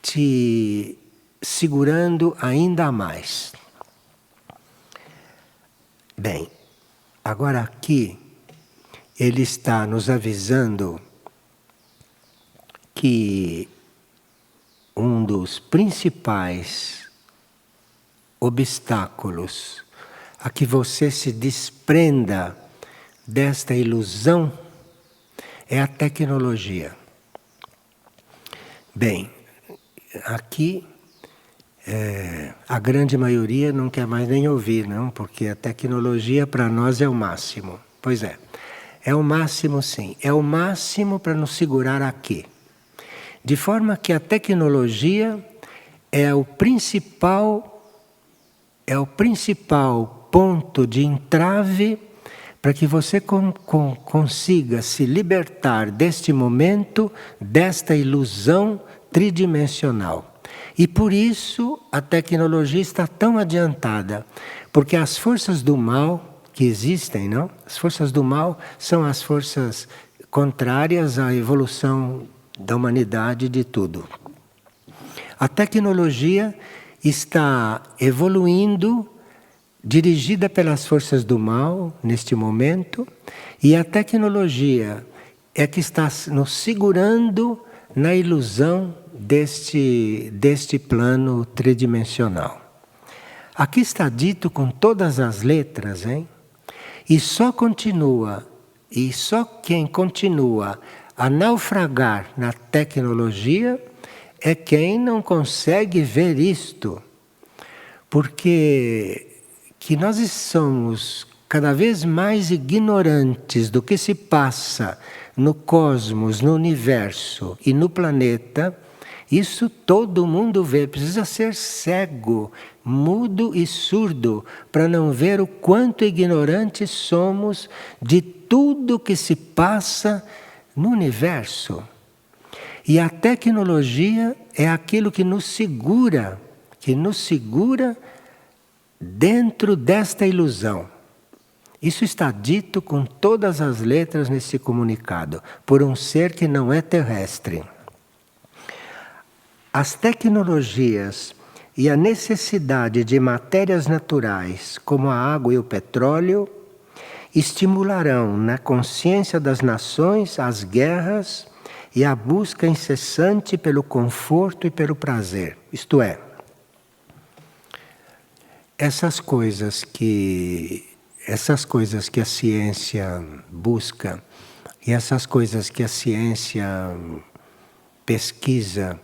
te segurando ainda mais. Bem, agora aqui ele está nos avisando que um dos principais obstáculos a que você se desprenda desta ilusão é a tecnologia. Bem, aqui a grande maioria não quer mais nem ouvir, não, porque a tecnologia para nós é o máximo. Pois é o máximo sim, é o máximo para nos segurar aqui. De forma que a tecnologia é o principal ponto de entrave para que você consiga se libertar deste momento, desta ilusão tridimensional. E por isso a tecnologia está tão adiantada, porque as forças do mal que existem, não? As forças do mal são as forças contrárias à evolução da humanidade, de tudo. A tecnologia está evoluindo, dirigida pelas forças do mal neste momento, e a tecnologia é que está nos segurando na ilusão deste plano tridimensional. Aqui está dito com todas as letras, hein? E só quem continua a naufragar na tecnologia é quem não consegue ver isto. Porque que nós somos cada vez mais ignorantes do que se passa no cosmos, no universo e no planeta, isso todo mundo vê. Precisa ser cego, mudo e surdo para não ver o quanto ignorantes somos de tudo que se passa no universo. E a tecnologia é aquilo que nos segura dentro desta ilusão. Isso está dito com todas as letras nesse comunicado, por um ser que não é terrestre. As tecnologias e a necessidade de matérias naturais, como a água e o petróleo, estimularão na consciência das nações as guerras e a busca incessante pelo conforto e pelo prazer. Isto é, essas coisas que a ciência busca e essas coisas que a ciência pesquisa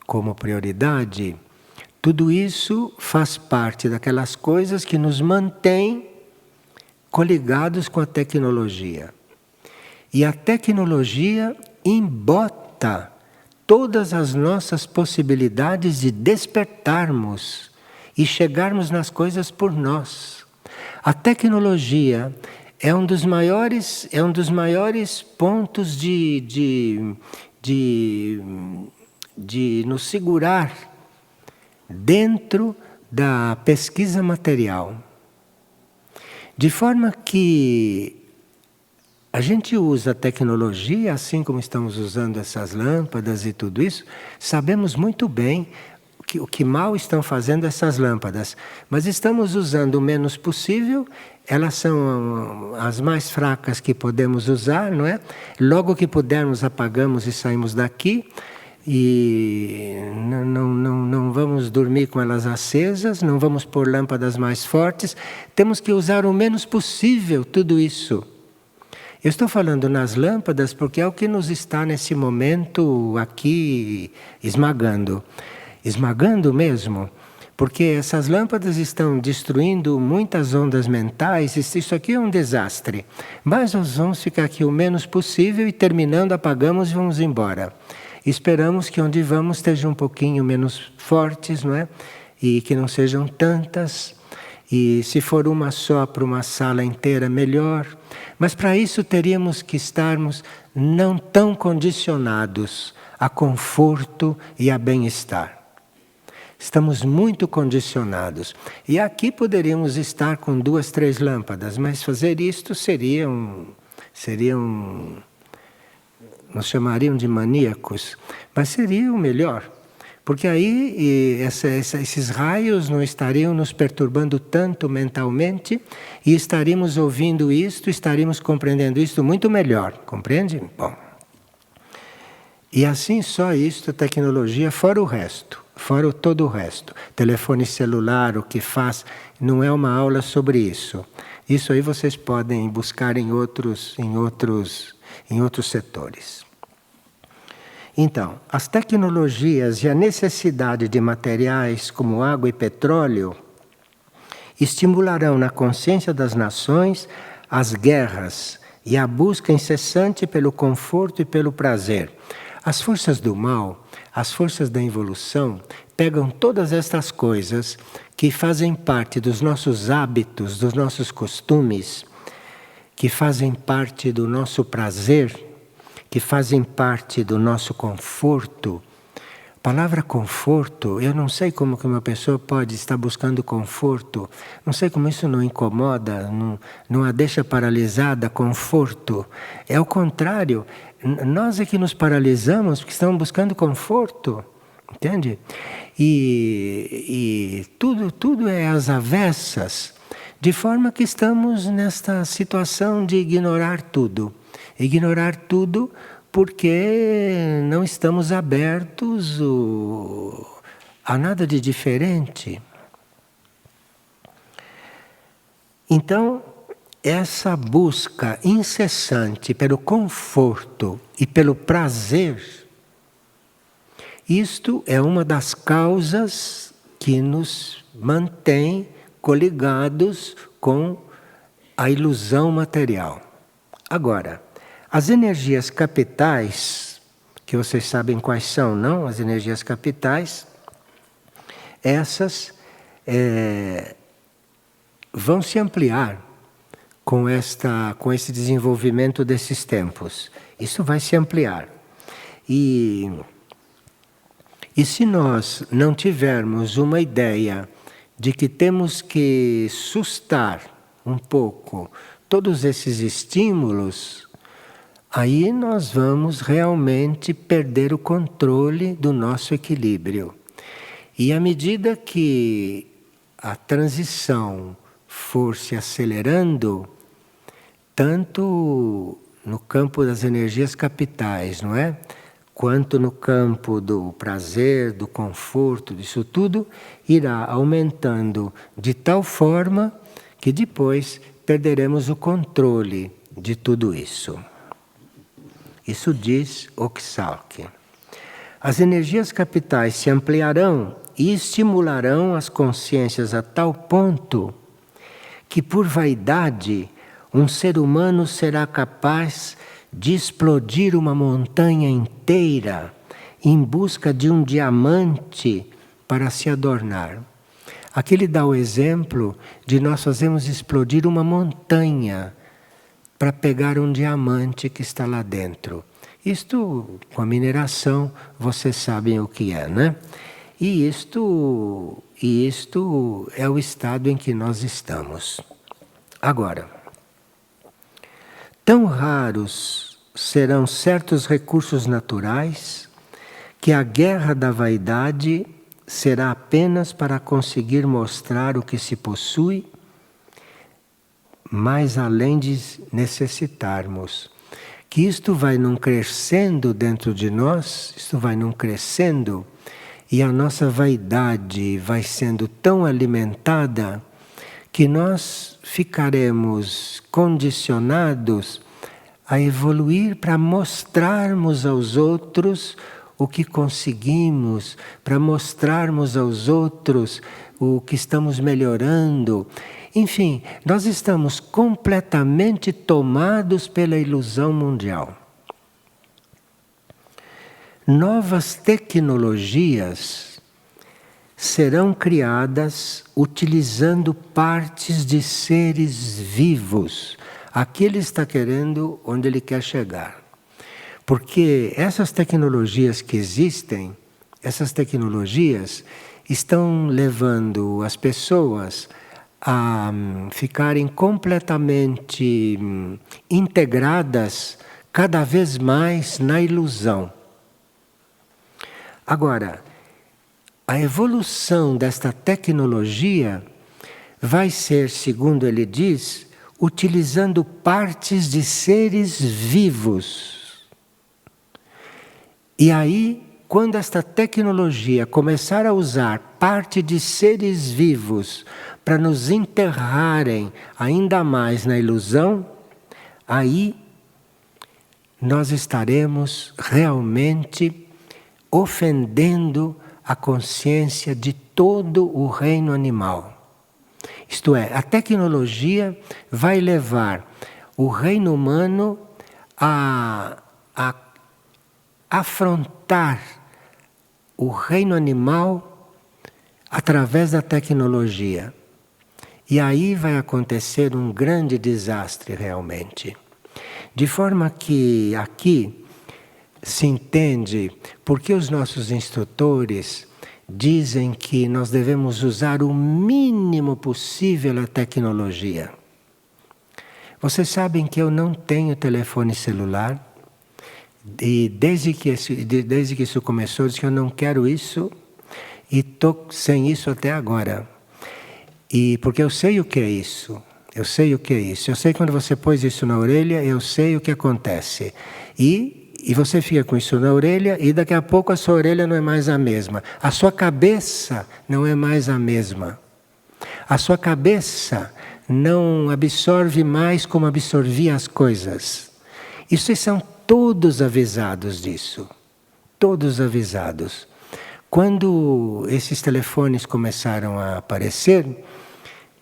como prioridade, tudo isso faz parte daquelas coisas que nos mantêm coligados com a tecnologia. E a tecnologia embota todas as nossas possibilidades de despertarmos e chegarmos nas coisas por nós. A tecnologia é um dos maiores pontos de nos segurar dentro da pesquisa material. De forma que a gente usa a tecnologia, assim como estamos usando essas lâmpadas e tudo isso, sabemos muito bem o que mal estão fazendo essas lâmpadas, mas estamos usando o menos possível. Elas são as mais fracas que podemos usar, não é? Logo que pudermos, apagamos e saímos daqui. E não vamos dormir com elas acesas, não vamos pôr lâmpadas mais fortes. Temos que usar o menos possível tudo isso. Eu estou falando nas lâmpadas porque é o que nos está nesse momento aqui esmagando. Esmagando mesmo, porque essas lâmpadas estão destruindo muitas ondas mentais. Isso aqui é um desastre. Mas nós vamos ficar aqui o menos possível e terminando apagamos e vamos embora. Esperamos que onde vamos estejam um pouquinho menos fortes, não é? E que não sejam tantas. E se for uma só para uma sala inteira, melhor. Mas para isso teríamos que estarmos não tão condicionados a conforto e a bem-estar. Estamos muito condicionados. E aqui poderíamos estar com 2, 3 lâmpadas, mas fazer isto nos chamariam de maníacos, mas seria o melhor. Porque aí esses raios não estariam nos perturbando tanto mentalmente e estaríamos ouvindo isto, estaríamos compreendendo isto muito melhor. Compreende? Bom. E assim só isto, a tecnologia, fora o resto. Fora todo o resto. Telefone celular, o que faz, não é uma aula sobre isso. Isso aí vocês podem buscar em outros setores. Então, as tecnologias e a necessidade de materiais como água e petróleo estimularão na consciência das nações as guerras e a busca incessante pelo conforto e pelo prazer. As forças do mal, as forças da evolução, pegam todas estas coisas que fazem parte dos nossos hábitos, dos nossos costumes, que fazem parte do nosso prazer, que fazem parte do nosso conforto, Palavra conforto, eu não sei como que uma pessoa pode estar buscando conforto, não sei como isso não incomoda, não a deixa paralisada, conforto. É o contrário, nós é que nos paralisamos porque estamos buscando conforto, entende? E tudo é às avessas, de forma que estamos nesta situação de ignorar tudo. Ignorar tudo porque não estamos abertos a nada de diferente. Então, essa busca incessante pelo conforto e pelo prazer, isto é uma das causas que nos mantém coligados com a ilusão material. Agora, as energias capitais, que vocês sabem quais são, não? As energias capitais, essas vão se ampliar com esse desenvolvimento desses tempos. Isso vai se ampliar. E se nós não tivermos uma ideia de que temos que sustar um pouco todos esses estímulos, aí nós vamos realmente perder o controle do nosso equilíbrio. E à medida que a transição for se acelerando, tanto no campo das energias capitais, não é? Quanto no campo do prazer, do conforto, disso tudo, irá aumentando de tal forma que depois perderemos o controle de tudo isso. Isso diz Oxalque. As energias capitais se ampliarão e estimularão as consciências a tal ponto que, por vaidade, um ser humano será capaz de explodir uma montanha inteira em busca de um diamante para se adornar. Aqui ele dá o exemplo de nós fazermos explodir uma montanha para pegar um diamante que está lá dentro. Isto, com a mineração, vocês sabem o que é, né? E isto é o estado em que nós estamos. Agora, tão raros serão certos recursos naturais que a guerra da vaidade será apenas para conseguir mostrar o que se possui, mais além de necessitarmos. Que isto vai num crescendo dentro de nós, isto vai num crescendo, e a nossa vaidade vai sendo tão alimentada que nós ficaremos condicionados a evoluir para mostrarmos aos outros o que conseguimos, para mostrarmos aos outros o que estamos melhorando. Enfim, nós estamos completamente tomados pela ilusão mundial. Novas tecnologias serão criadas utilizando partes de seres vivos. Aqui ele está querendo onde ele quer chegar. Porque essas tecnologias que existem, essas tecnologias estão levando as pessoas a ficarem completamente integradas cada vez mais na ilusão. Agora, a evolução desta tecnologia vai ser, segundo ele diz, utilizando partes de seres vivos. E aí, quando esta tecnologia começar a usar parte de seres vivos para nos enterrarem ainda mais na ilusão, aí nós estaremos realmente ofendendo a consciência de todo o reino animal. Isto é, a tecnologia vai levar o reino humano a afrontar o reino animal através da tecnologia. E aí vai acontecer um grande desastre realmente. De forma que aqui se entende por que os nossos instrutores dizem que nós devemos usar o mínimo possível a tecnologia. Vocês sabem que eu não tenho telefone celular. E desde que isso começou, eu disse que eu não quero isso e estou sem isso até agora. E porque eu sei o que é isso. Eu sei o que é isso. Eu sei quando você pôs isso na orelha, eu sei o que acontece. E você fica com isso na orelha e daqui a pouco a sua orelha não é mais a mesma. A sua cabeça não é mais a mesma. A sua cabeça não absorve mais como absorvia as coisas. Isso vocês são todos avisados disso. Todos avisados. Quando esses telefones começaram a aparecer,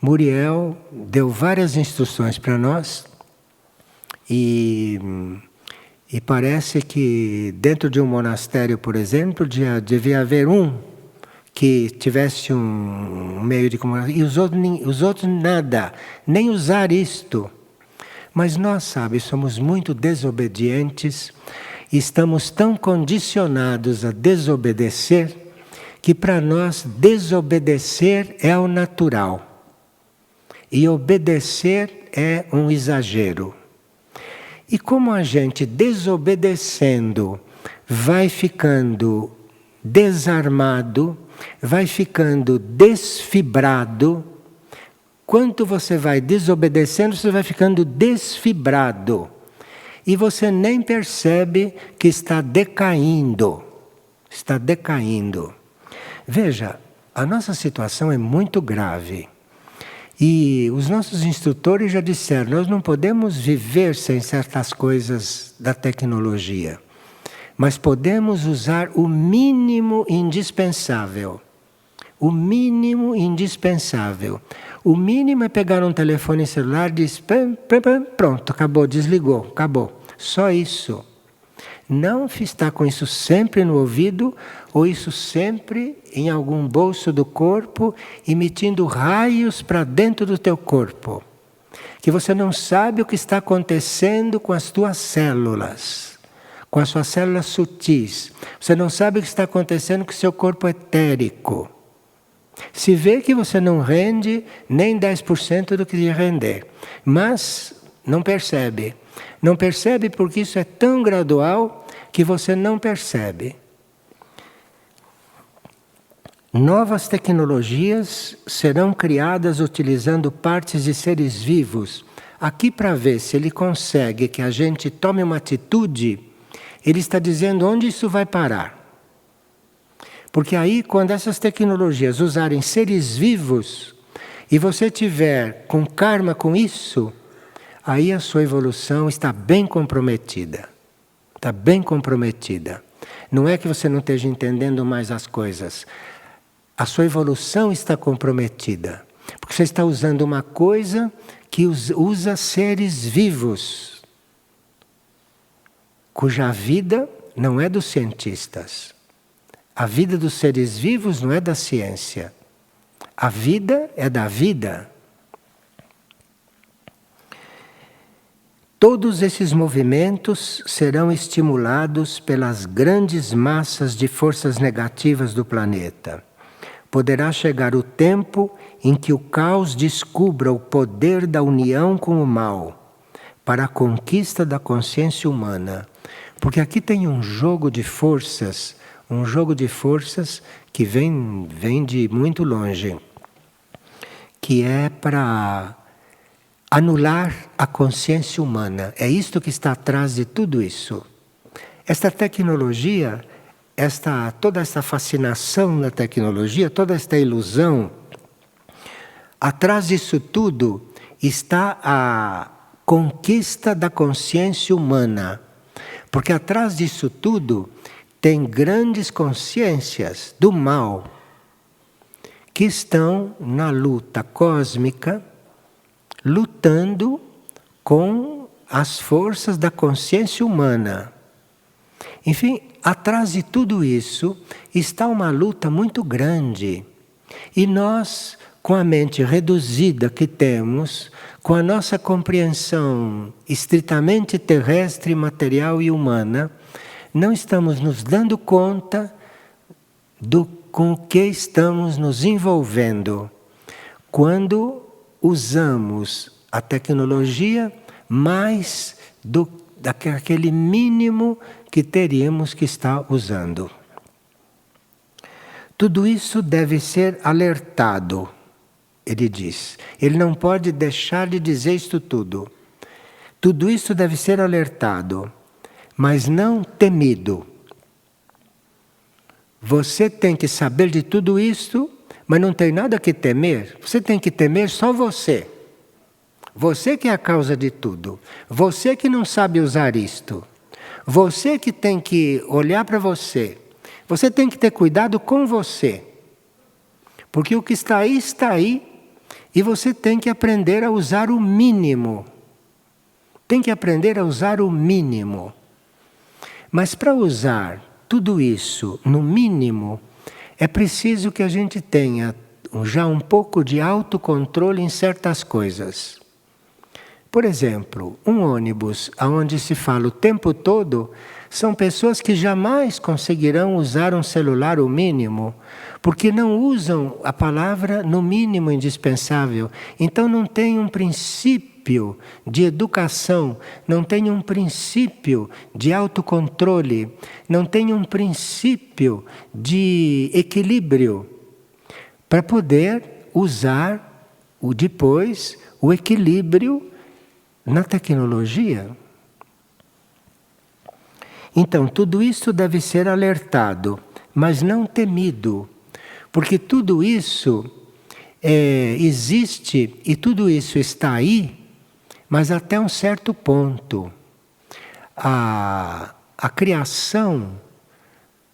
Muriel deu várias instruções para nós e parece que dentro de um monastério, por exemplo, devia haver um que tivesse um meio de comunicação e os outros nada, nem usar isto. Mas nós, sabe, somos muito desobedientes e estamos tão condicionados a desobedecer que para nós desobedecer é o natural e obedecer é um exagero. E como a gente desobedecendo vai ficando desarmado, vai ficando desfibrado, quanto você vai desobedecendo, você vai ficando desfibrado. E você nem percebe que está decaindo. Está decaindo. Veja, a nossa situação é muito grave. E os nossos instrutores já disseram, nós não podemos viver sem certas coisas da tecnologia. Mas podemos usar o mínimo indispensável. O mínimo indispensável. O mínimo é pegar um telefone celular e dizer, pronto, acabou, desligou, acabou. Só isso. Não estar com isso sempre no ouvido ou isso sempre em algum bolso do corpo, emitindo raios para dentro do teu corpo. Que você não sabe o que está acontecendo com as tuas células, com as suas células sutis. Você não sabe o que está acontecendo com o seu corpo etérico. Se vê que você não rende nem 10% do que devia render, mas não percebe. Não percebe porque isso é tão gradual que você não percebe. Novas tecnologias serão criadas utilizando partes de seres vivos. Aqui para ver se ele consegue que a gente tome uma atitude, ele está dizendo onde isso vai parar. Porque aí, quando essas tecnologias usarem seres vivos, e você tiver com karma com isso, aí a sua evolução está bem comprometida. Está bem comprometida. Não é que você não esteja entendendo mais as coisas. A sua evolução está comprometida. Porque você está usando uma coisa que usa seres vivos, cuja vida não é dos cientistas. A vida dos seres vivos não é da ciência. A vida é da vida. Todos esses movimentos serão estimulados pelas grandes massas de forças negativas do planeta. Poderá chegar o tempo em que o caos descubra o poder da união com o mal para a conquista da consciência humana. Porque aqui tem um jogo de forças que vem de muito longe, que é para anular a consciência humana. É isto que está atrás de tudo isso. Esta tecnologia, toda esta fascinação na tecnologia, toda esta ilusão, atrás disso tudo está a conquista da consciência humana. Porque atrás disso tudo tem grandes consciências do mal que estão na luta cósmica, lutando com as forças da consciência humana. Enfim, atrás de tudo isso está uma luta muito grande. E nós, com a mente reduzida que temos, com a nossa compreensão estritamente terrestre, material e humana, não estamos nos dando conta com o que estamos nos envolvendo quando usamos a tecnologia mais daquele mínimo que teríamos que estar usando. Tudo isso deve ser alertado, ele diz. Ele não pode deixar de dizer isto tudo. Tudo isso deve ser alertado, mas não temido. Você tem que saber de tudo isso, mas não tem nada que temer. Você tem que temer só você. Você que é a causa de tudo. Você que não sabe usar isto. Você que tem que olhar para você. Você tem que ter cuidado com você. Porque o que está aí, e você tem que aprender a usar o mínimo. Tem que aprender a usar o mínimo. Mas para usar tudo isso no mínimo, é preciso que a gente tenha já um pouco de autocontrole em certas coisas. Por exemplo, um ônibus onde se fala o tempo todo, são pessoas que jamais conseguirão usar um celular o mínimo, porque não usam a palavra no mínimo indispensável. Então não tem um princípio de educação, não tem um princípio de autocontrole, não tem um princípio de equilíbrio para poder usar depois o equilíbrio na tecnologia. Então, tudo isso deve ser alertado, mas não temido, porque tudo isso existe e tudo isso está aí, mas até um certo ponto. A criação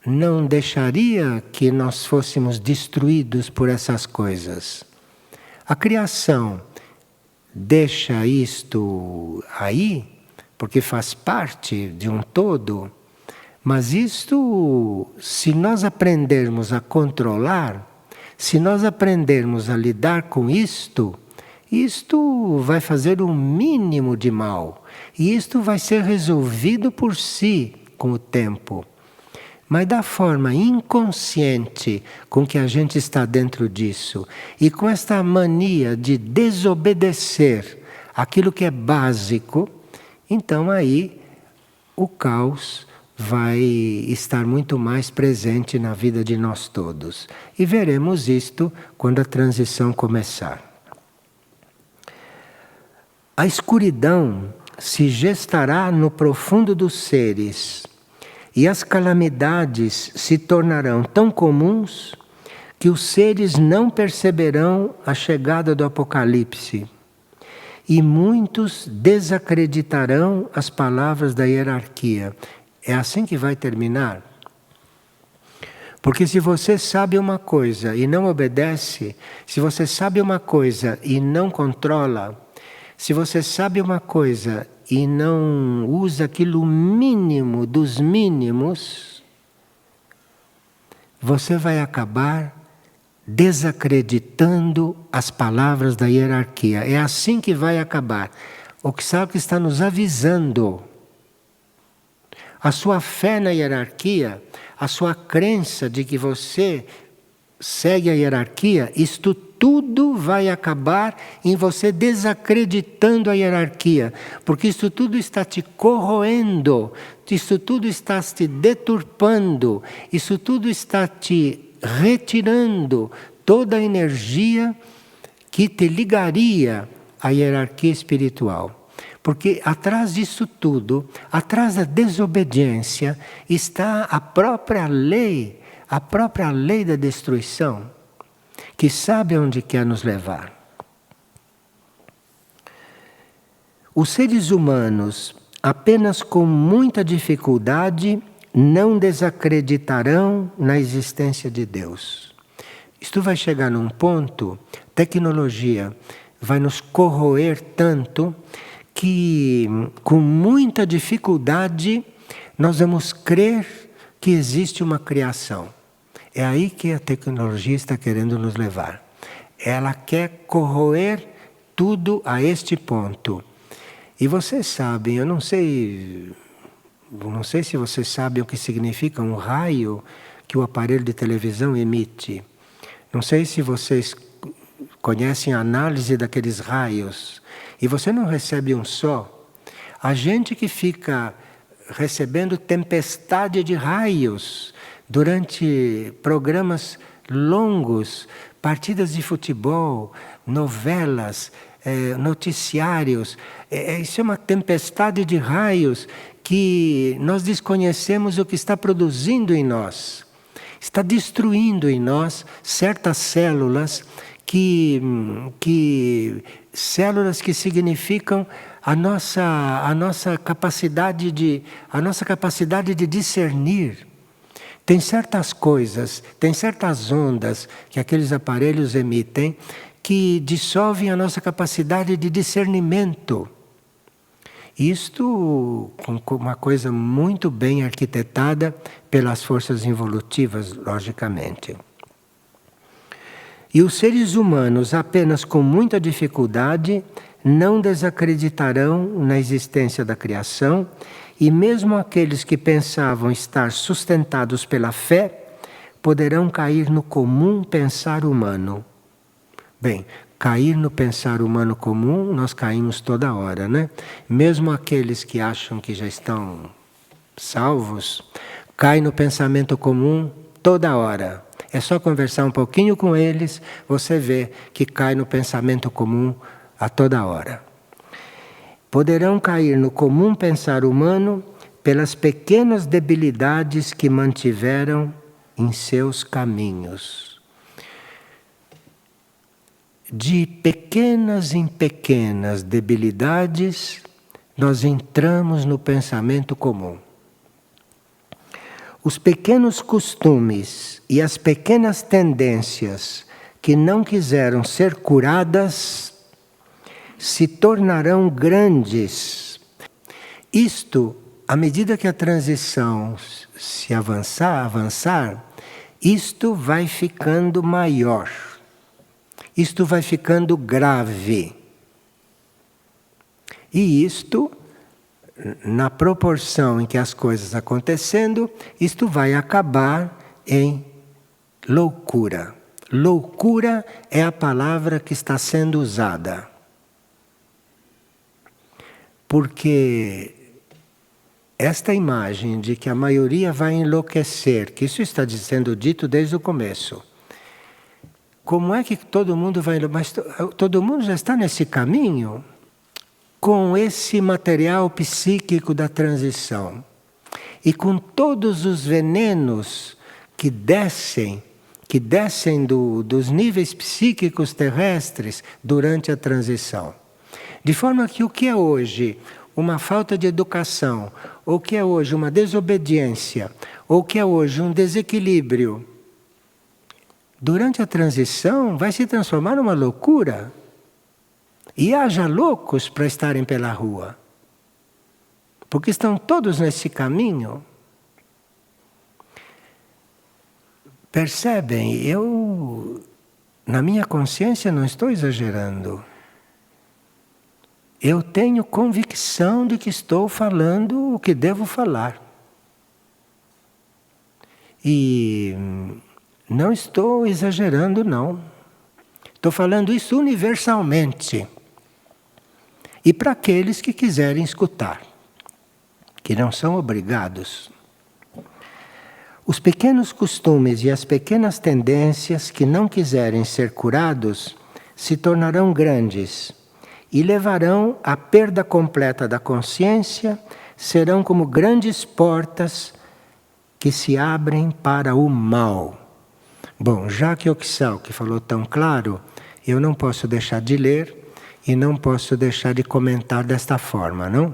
não deixaria que nós fôssemos destruídos por essas coisas. A criação deixa isto aí, porque faz parte de um todo, mas isto, se nós aprendermos a controlar, se nós aprendermos a lidar com isto vai fazer o mínimo de mal. E isto vai ser resolvido por si com o tempo. Mas da forma inconsciente com que a gente está dentro disso, e com esta mania de desobedecer aquilo que é básico, então aí o caos vai estar muito mais presente na vida de nós todos. E veremos isto quando a transição começar. A escuridão se gestará no profundo dos seres, e as calamidades se tornarão tão comuns que os seres não perceberão a chegada do Apocalipse. E muitos desacreditarão as palavras da hierarquia. É assim que vai terminar. Porque se você sabe uma coisa e não obedece, se você sabe uma coisa e não controla, se você sabe uma coisa e não usa aquilo mínimo dos mínimos, você vai acabar desacreditando as palavras da hierarquia. É assim que vai acabar. O que sabe que está nos avisando. A sua fé na hierarquia, a sua crença de que você segue a hierarquia, isto tudo vai acabar em você desacreditando a hierarquia, porque isso tudo está te corroendo, isso tudo está te deturpando, isso tudo está te retirando toda a energia que te ligaria à hierarquia espiritual. Porque atrás disso tudo, atrás da desobediência, está a própria lei da destruição, que sabe onde quer nos levar. Os seres humanos, apenas com muita dificuldade, não desacreditarão na existência de Deus. Isto vai chegar num ponto, tecnologia vai nos corroer tanto que com muita dificuldade nós vamos crer que existe uma criação. É aí que a tecnologia está querendo nos levar. Ela quer corroer tudo a este ponto. E vocês sabem, eu não sei Não sei se vocês sabem o que significa um raio que o aparelho de televisão emite. Não sei se vocês conhecem a análise daqueles raios. E você não recebe um só. A gente que fica recebendo tempestade de raios durante programas longos, partidas de futebol, novelas, noticiários. Isso é uma tempestade de raios que nós desconhecemos o que está produzindo em nós. Está destruindo em nós certas células células que significam a nossa capacidade de discernir. Tem certas coisas, tem certas ondas que aqueles aparelhos emitem que dissolvem a nossa capacidade de discernimento. Isto com uma coisa muito bem arquitetada pelas forças evolutivas, logicamente. E os seres humanos, apenas com muita dificuldade, não desacreditarão na existência da criação, e mesmo aqueles que pensavam estar sustentados pela fé, poderão cair no comum pensar humano. Bem, cair no pensar humano comum, nós caímos toda hora, né? Mesmo aqueles que acham que já estão salvos, caem no pensamento comum toda hora. É só conversar um pouquinho com eles, você vê que cai no pensamento comum a toda hora. Poderão cair no comum pensar humano pelas pequenas debilidades que mantiveram em seus caminhos. De pequenas em pequenas debilidades, nós entramos no pensamento comum. Os pequenos costumes e as pequenas tendências que não quiseram ser curadas se tornarão grandes. Isto, à medida que a transição se avançar, isto vai ficando maior. Isto vai ficando grave. E isto, na proporção em que as coisas acontecendo, isto vai acabar em loucura. Loucura é a palavra que está sendo usada. Porque esta imagem de que a maioria vai enlouquecer, que isso está sendo dito desde o começo. Como é que todo mundo vai enlouquecer? Mas todo mundo já está nesse caminho? Com esse material psíquico da transição e com todos os venenos que descem dos níveis psíquicos terrestres durante a transição. De forma que o que é hoje uma falta de educação, ou o que é hoje uma desobediência, ou o que é hoje um desequilíbrio, durante a transição vai se transformar numa loucura. E haja loucos para estarem pela rua. Porque estão todos nesse caminho. Percebem? Eu, na minha consciência, não estou exagerando. Eu tenho convicção de que estou falando o que devo falar. E não estou exagerando, não. Estou falando isso universalmente. E para aqueles que quiserem escutar, que não são obrigados. Os pequenos costumes e as pequenas tendências que não quiserem ser curados se tornarão grandes e levarão à perda completa da consciência, serão como grandes portas que se abrem para o mal. Bom, já que Oxal que falou tão claro, eu não posso deixar de ler e não posso deixar de comentar desta forma, não?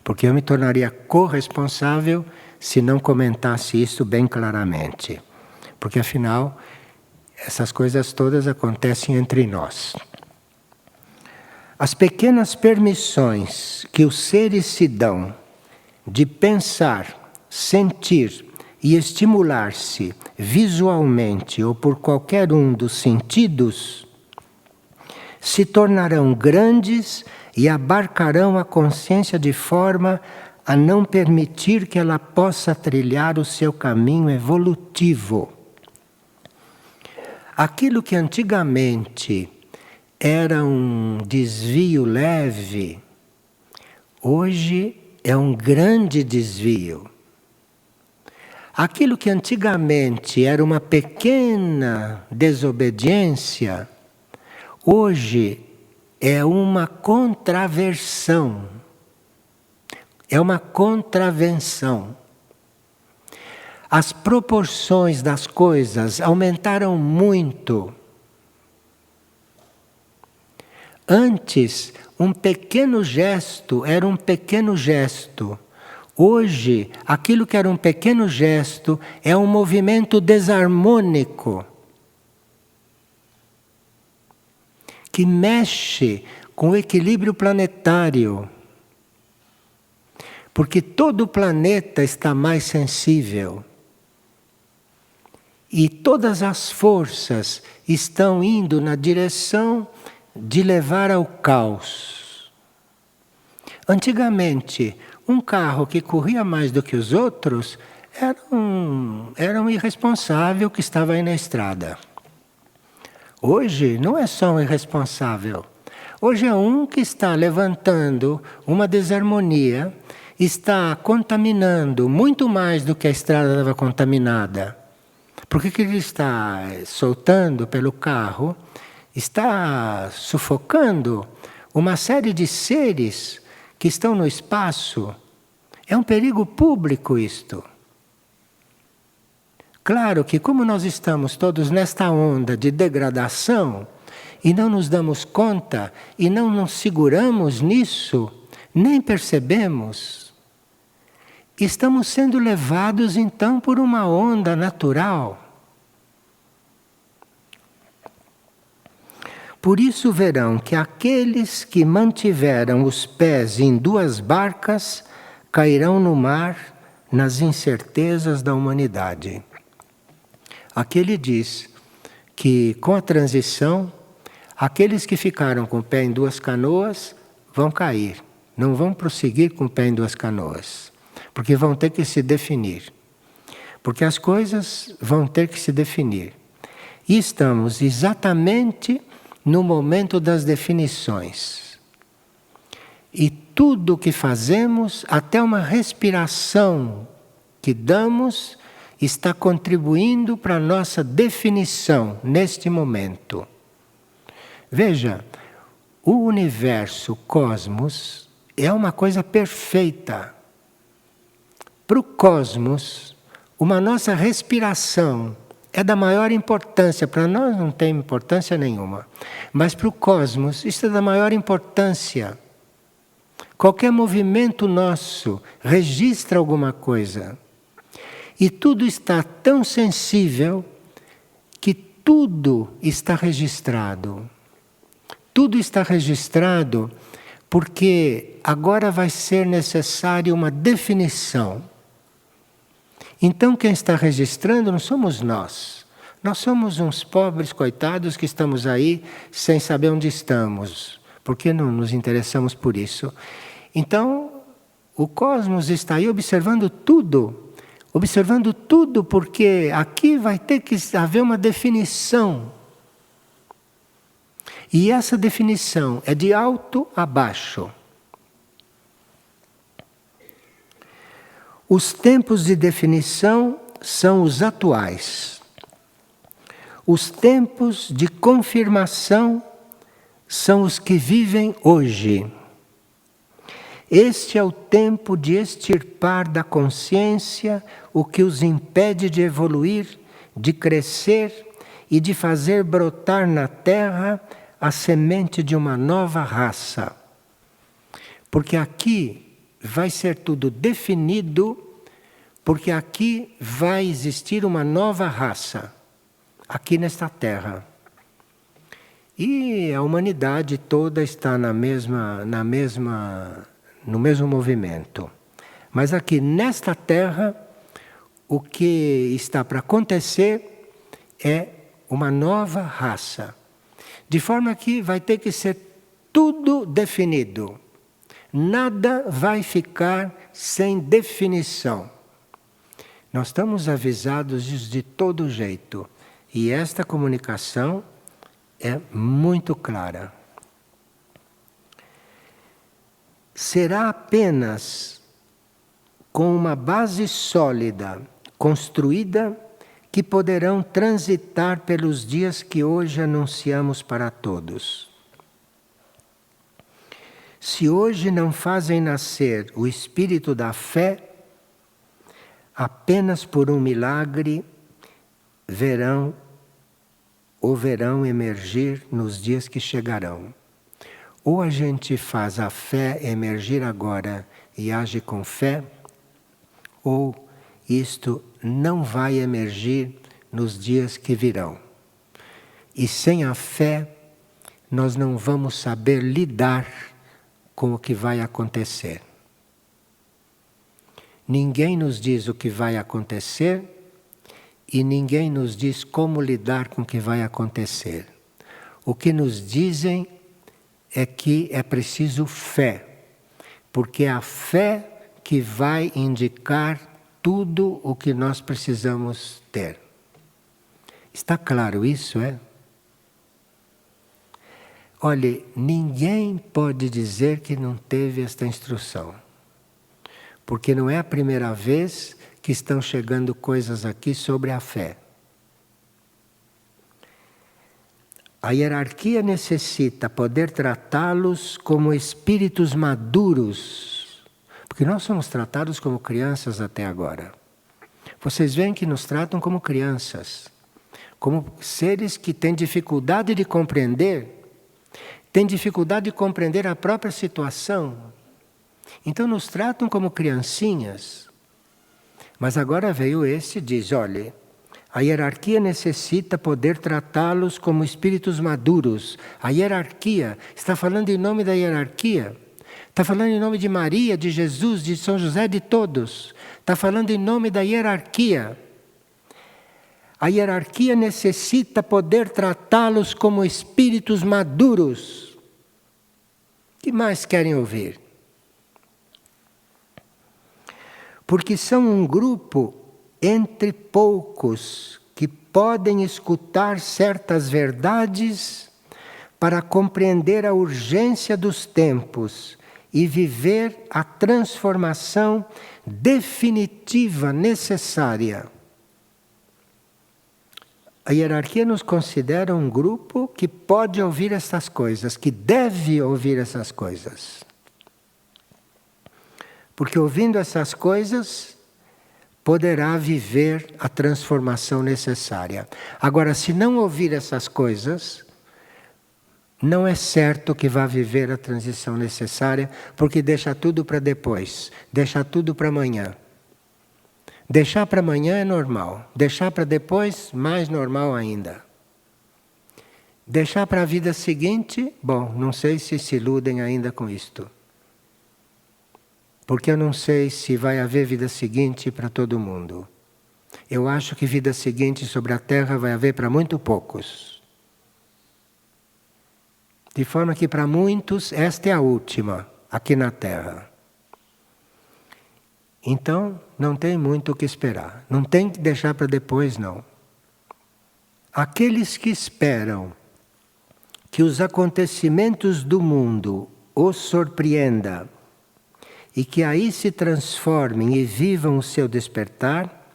Porque eu me tornaria corresponsável se não comentasse isso bem claramente. Porque afinal, essas coisas todas acontecem entre nós. As pequenas permissões que os seres se dão de pensar, sentir e estimular-se visualmente ou por qualquer um dos sentidos se tornarão grandes e abarcarão a consciência de forma a não permitir que ela possa trilhar o seu caminho evolutivo. Aquilo que antigamente era um desvio leve, hoje é um grande desvio. Aquilo que antigamente era uma pequena desobediência, hoje é uma contraversão, é uma contravenção. As proporções das coisas aumentaram muito. Antes, um pequeno gesto era um pequeno gesto. Hoje, aquilo que era um pequeno gesto é um movimento desarmônico que mexe com o equilíbrio planetário. Porque todo o planeta está mais sensível. E todas as forças estão indo na direção de levar ao caos. Antigamente, um carro que corria mais do que os outros era um irresponsável que estava aí na estrada. Hoje não é só um irresponsável. Hoje é um que está levantando uma desarmonia, está contaminando muito mais do que a estrada estava contaminada. Porque o que ele está soltando pelo carro está sufocando uma série de seres que estão no espaço. É um perigo público isto. Claro que como nós estamos todos nesta onda de degradação e não nos damos conta e não nos seguramos nisso, nem percebemos, estamos sendo levados então por uma onda natural. Por isso verão que aqueles que mantiveram os pés em duas barcas cairão no mar nas incertezas da humanidade. Aqui ele diz que com a transição, aqueles que ficaram com o pé em duas canoas vão cair, não vão prosseguir com o pé em duas canoas, porque vão ter que se definir. Porque as coisas vão ter que se definir. E estamos exatamente no momento das definições. E tudo o que fazemos, até uma respiração que damos, está contribuindo para a nossa definição neste momento. Veja, o universo, o cosmos, é uma coisa perfeita. Para o cosmos, uma nossa respiração é da maior importância. Para nós não tem importância nenhuma. Mas para o cosmos, isso é da maior importância. Qualquer movimento nosso registra alguma coisa. E tudo está tão sensível que tudo está registrado. Tudo está registrado porque agora vai ser necessária uma definição. Então quem está registrando não somos nós. Nós somos uns pobres coitados que estamos aí sem saber onde estamos, porque não nos interessamos por isso. Então o cosmos está aí observando tudo porque aqui vai ter que haver uma definição. E essa definição é de alto a baixo. Os tempos de definição são os atuais. Os tempos de confirmação são os que vivem hoje. Este é o tempo de extirpar da consciência o que os impede de evoluir, de crescer e de fazer brotar na terra a semente de uma nova raça. Porque aqui vai ser tudo definido, porque aqui vai existir uma nova raça, aqui nesta terra. E a humanidade toda está no mesmo movimento. Mas aqui nesta terra, o que está para acontecer é uma nova raça. De forma que vai ter que ser tudo definido. nada vai ficar sem definição. Nós estamos avisados de todo jeito. E esta comunicação é muito clara. Será apenas com uma base sólida, construída, que poderão transitar pelos dias que hoje anunciamos para todos. Se hoje não fazem nascer o espírito da fé, apenas por um milagre verão emergir nos dias que chegarão. Ou a gente faz a fé emergir agora e age com fé, ou isto não vai emergir nos dias que virão. E sem a fé, nós não vamos saber lidar com o que vai acontecer. Ninguém nos diz o que vai acontecer e ninguém nos diz como lidar com o que vai acontecer. O que nos dizem é que é preciso fé, porque é a fé que vai indicar tudo o que nós precisamos ter. Está claro isso, é? Olhe, ninguém pode dizer que não teve esta instrução, porque não é a primeira vez que estão chegando coisas aqui sobre a fé. A hierarquia necessita poder tratá-los como espíritos maduros, porque nós somos tratados como crianças até agora. Vocês veem que nos tratam como crianças, como seres que têm dificuldade de compreender, têm dificuldade de compreender a própria situação. Então nos tratam como criancinhas. Mas agora veio esse e diz, olha, a hierarquia necessita poder tratá-los como espíritos maduros. A hierarquia, está falando em nome da hierarquia. Está falando em nome de Maria, de Jesus, de São José, de todos. Está falando em nome da hierarquia. A hierarquia necessita poder tratá-los como espíritos maduros. O que mais querem ouvir? Porque são um grupo entre poucos que podem escutar certas verdades para compreender a urgência dos tempos e viver a transformação definitiva necessária. A hierarquia nos considera um grupo que pode ouvir essas coisas, que deve ouvir essas coisas. Porque ouvindo essas coisas, poderá viver a transformação necessária. Agora, se não ouvir essas coisas, não é certo que vá viver a transição necessária, porque deixa tudo para depois, deixa tudo para amanhã. Deixar para amanhã é normal, deixar para depois, mais normal ainda. Deixar para a vida seguinte, bom, não sei se iludem ainda com isto. Porque eu não sei se vai haver vida seguinte para todo mundo. Eu acho que vida seguinte sobre a Terra vai haver para muito poucos. De forma que para muitos esta é a última aqui na Terra. Então não tem muito o que esperar. Não tem que deixar para depois, não. Aqueles que esperam que os acontecimentos do mundo os surpreenda e que aí se transformem e vivam o seu despertar,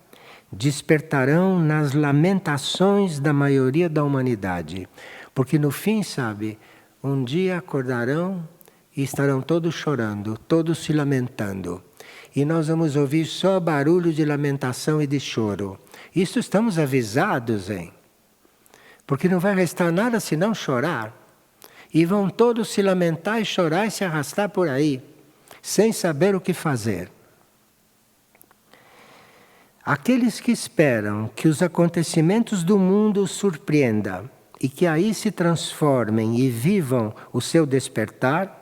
despertarão nas lamentações da maioria da humanidade. Porque no fim, sabe, um dia acordarão e estarão todos chorando, todos se lamentando. E nós vamos ouvir só barulho de lamentação e de choro. Isso estamos avisados, hein? Porque não vai restar nada senão chorar. E vão todos se lamentar e chorar e se arrastar por aí, sem saber o que fazer. Aqueles que esperam que os acontecimentos do mundo os surpreendam e que aí se transformem e vivam o seu despertar,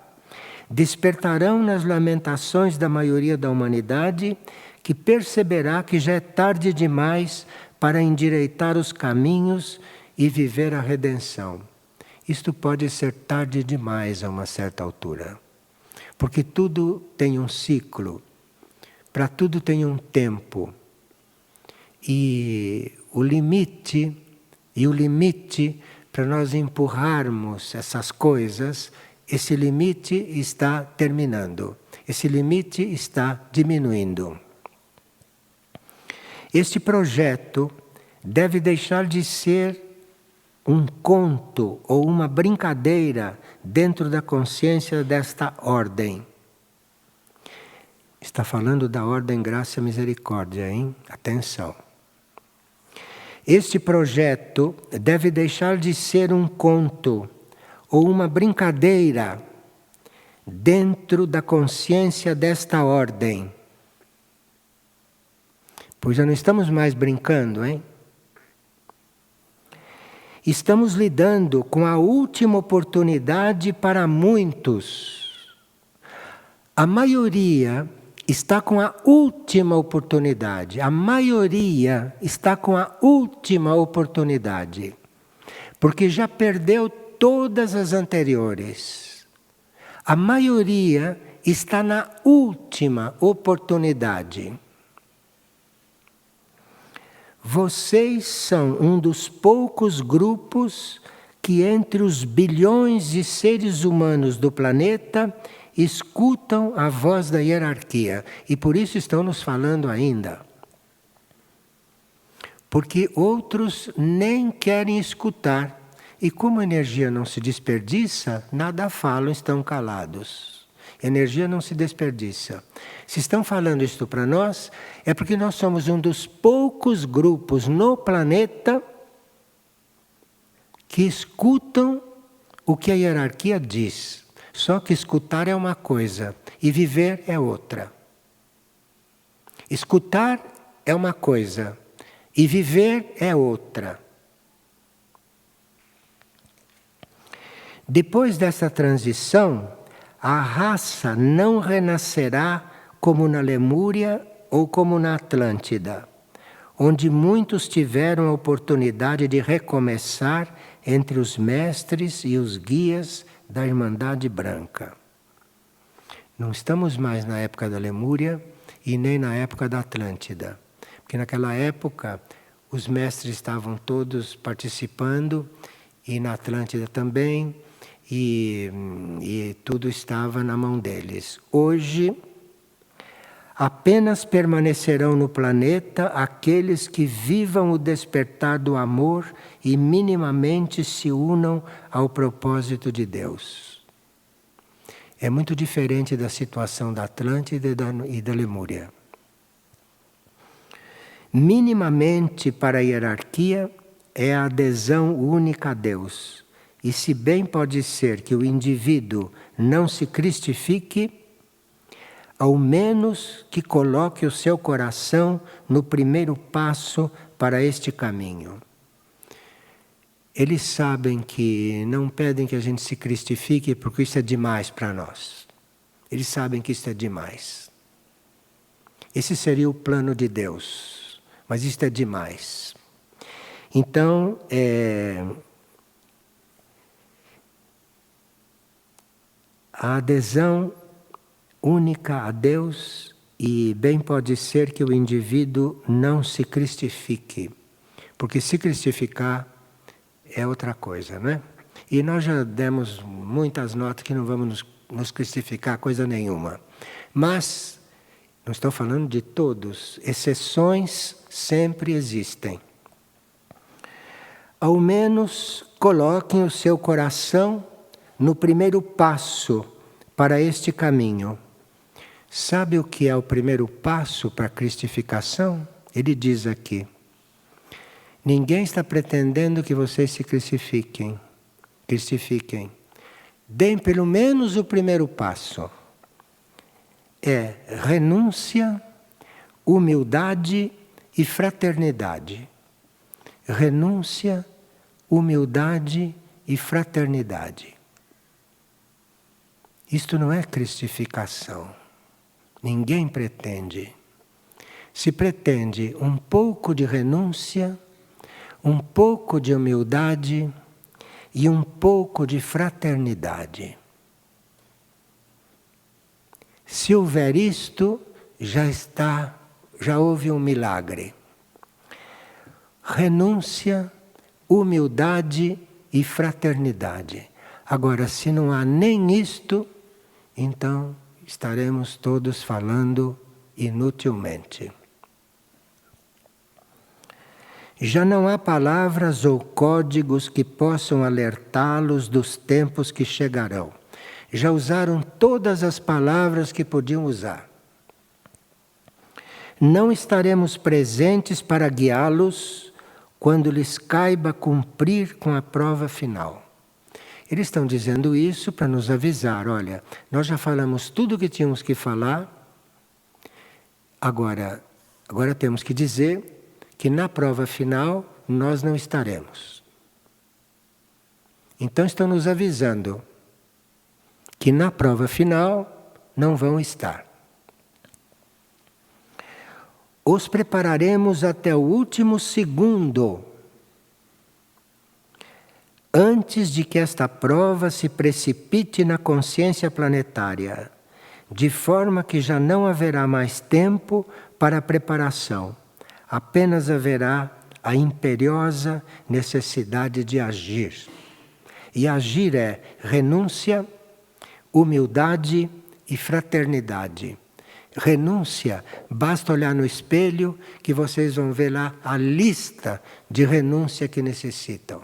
despertarão nas lamentações da maioria da humanidade, que perceberá que já é tarde demais para endireitar os caminhos e viver a redenção. Isto pode ser tarde demais a uma certa altura. Porque tudo tem um ciclo, para tudo tem um tempo. E o limite para nós empurrarmos essas coisas, esse limite está terminando, esse limite está diminuindo. Este projeto deve deixar de ser um conto ou uma brincadeira dentro da consciência desta ordem. Está falando da ordem Graça e Misericórdia, hein? Atenção. Este projeto deve deixar de ser um conto ou uma brincadeira dentro da consciência desta ordem. Pois já não estamos mais brincando, hein? Estamos lidando com a última oportunidade para muitos. A maioria está com a última oportunidade. A maioria está com a última oportunidade. Porque já perdeu todas as anteriores. A maioria está na última oportunidade. Vocês são um dos poucos grupos que entre os bilhões de seres humanos do planeta escutam a voz da hierarquia. E por isso estão nos falando ainda. Porque outros nem querem escutar. E como a energia não se desperdiça, nada falam, estão calados. A energia não se desperdiça. Se estão falando isto para nós, é porque nós somos um dos poucos grupos no planeta que escutam o que a hierarquia diz. Só que escutar é uma coisa e viver é outra. Escutar é uma coisa e viver é outra. Depois dessa transição, a raça não renascerá como na Lemúria ou como na Atlântida, onde muitos tiveram a oportunidade de recomeçar entre os mestres e os guias da Irmandade Branca. Não estamos mais na época da Lemúria e nem na época da Atlântida, porque naquela época os mestres estavam todos participando e na Atlântida também, e tudo estava na mão deles. Hoje, apenas permanecerão no planeta aqueles que vivam o despertar do amor e minimamente se unam ao propósito de Deus. É muito diferente da situação da Atlântida e da Lemúria. Minimamente para a hierarquia é a adesão única a Deus. E se bem pode ser que o indivíduo não se cristifique, ao menos que coloque o seu coração no primeiro passo para este caminho. Eles sabem que não pedem que a gente se cristifique porque isso é demais para nós. Eles sabem que isso é demais. Esse seria o plano de Deus, mas isto é demais. Então, a adesão única a Deus, e bem pode ser que o indivíduo não se cristifique, porque se cristificar é outra coisa, né? E nós já demos muitas notas que não vamos nos cristificar coisa nenhuma. Mas, não estou falando de todos, exceções sempre existem. Ao menos coloquem o seu coração no primeiro passo para este caminho. Sabe o que é o primeiro passo para a cristificação? Ele diz aqui: ninguém está pretendendo que vocês se cristifiquem. Deem pelo menos o primeiro passo. É renúncia, humildade e fraternidade. Renúncia, humildade e fraternidade. Isto não é cristificação. Ninguém pretende. Se pretende um pouco de renúncia, um pouco de humildade e um pouco de fraternidade. Se houver isto, já houve um milagre. Renúncia, humildade e fraternidade. Agora, se não há nem isto, então estaremos todos falando inutilmente. Já não há palavras ou códigos que possam alertá-los dos tempos que chegarão. Já usaram todas as palavras que podiam usar. Não estaremos presentes para guiá-los quando lhes caiba cumprir com a prova final. Eles estão dizendo isso para nos avisar, olha, nós já falamos tudo o que tínhamos que falar, agora temos que dizer que na prova final nós não estaremos. Então estão nos avisando que na prova final não vão estar. Os prepararemos até o último segundo, antes de que esta prova se precipite na consciência planetária, de forma que já não haverá mais tempo para a preparação, apenas haverá a imperiosa necessidade de agir. E agir é renúncia, humildade e fraternidade. Renúncia, basta olhar no espelho que vocês vão ver lá a lista de renúncia que necessitam.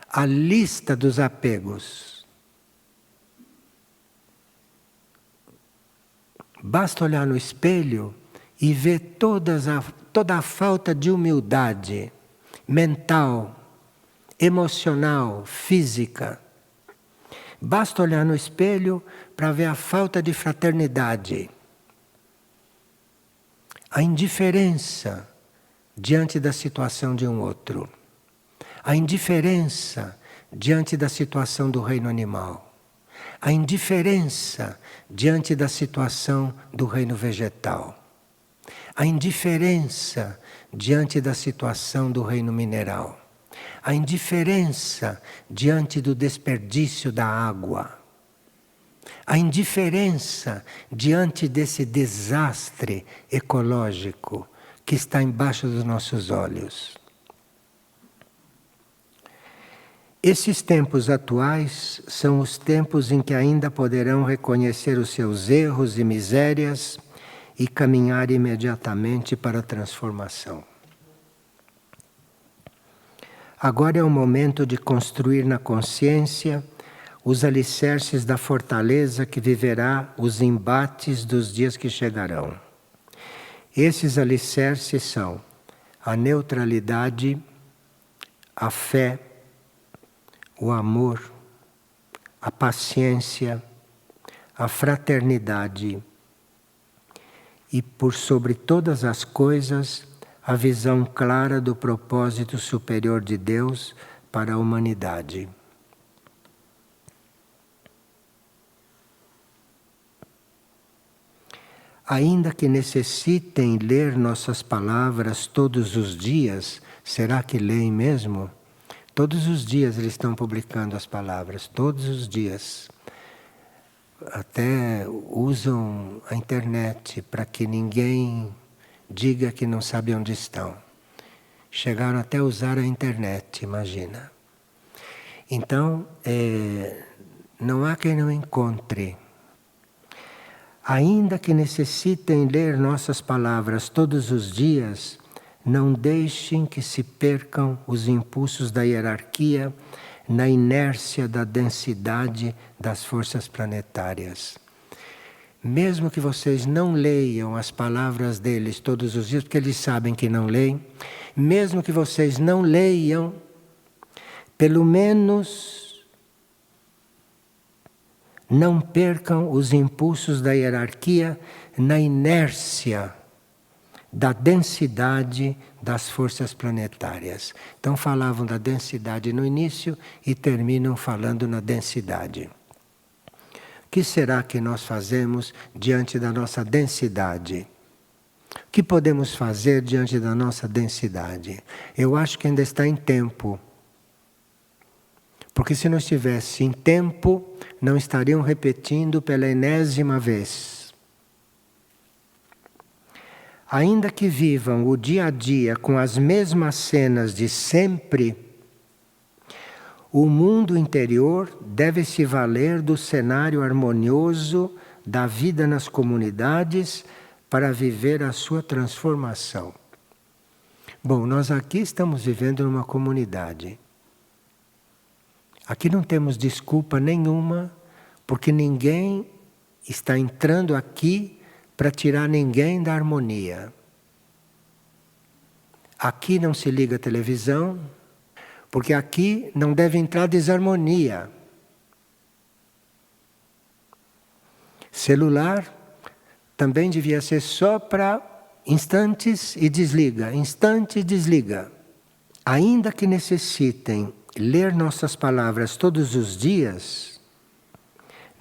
A lista dos apegos. Basta olhar no espelho e ver toda a falta de humildade mental, emocional, física. Basta olhar no espelho para ver a falta de fraternidade. A indiferença diante da situação de um outro. A indiferença diante da situação do reino animal. A indiferença diante da situação do reino vegetal. A indiferença diante da situação do reino mineral. A indiferença diante do desperdício da água. A indiferença diante desse desastre ecológico que está embaixo dos nossos olhos. Esses tempos atuais são os tempos em que ainda poderão reconhecer os seus erros e misérias e caminhar imediatamente para a transformação. Agora é o momento de construir na consciência os alicerces da fortaleza que viverá os embates dos dias que chegarão. Esses alicerces são a neutralidade, a fé, o amor, a paciência, a fraternidade e, por sobre todas as coisas, a visão clara do propósito superior de Deus para a humanidade. Ainda que necessitem ler nossas palavras todos os dias, será que leem mesmo? Todos os dias eles estão publicando as palavras, todos os dias. Até usam a internet para que ninguém diga que não sabe onde estão. Chegaram até a usar a internet, imagina. Então, não há quem não encontre. Ainda que necessitem ler nossas palavras todos os dias, não deixem que se percam os impulsos da hierarquia na inércia da densidade das forças planetárias. Mesmo que vocês não leiam as palavras deles todos os dias, porque eles sabem que não leem, mesmo que vocês não leiam, pelo menos não percam os impulsos da hierarquia na inércia da densidade das forças planetárias. Então falavam da densidade no início e terminam falando na densidade. O que será que nós fazemos diante da nossa densidade? O que podemos fazer diante da nossa densidade? Eu acho que ainda está em tempo. Porque se não estivesse em tempo, não estariam repetindo pela enésima vez. ainda que vivam o dia a dia com as mesmas cenas de sempre, o mundo interior deve se valer do cenário harmonioso da vida nas comunidades para viver a sua transformação. Bom, nós aqui estamos vivendo numa comunidade. Aqui não temos desculpa nenhuma, porque ninguém está entrando aqui para tirar ninguém da harmonia. Aqui não se liga a televisão, porque aqui não deve entrar desarmonia. Celular também devia ser só para instantes e desliga, instante e desliga. Ainda que necessitem ler nossas palavras todos os dias,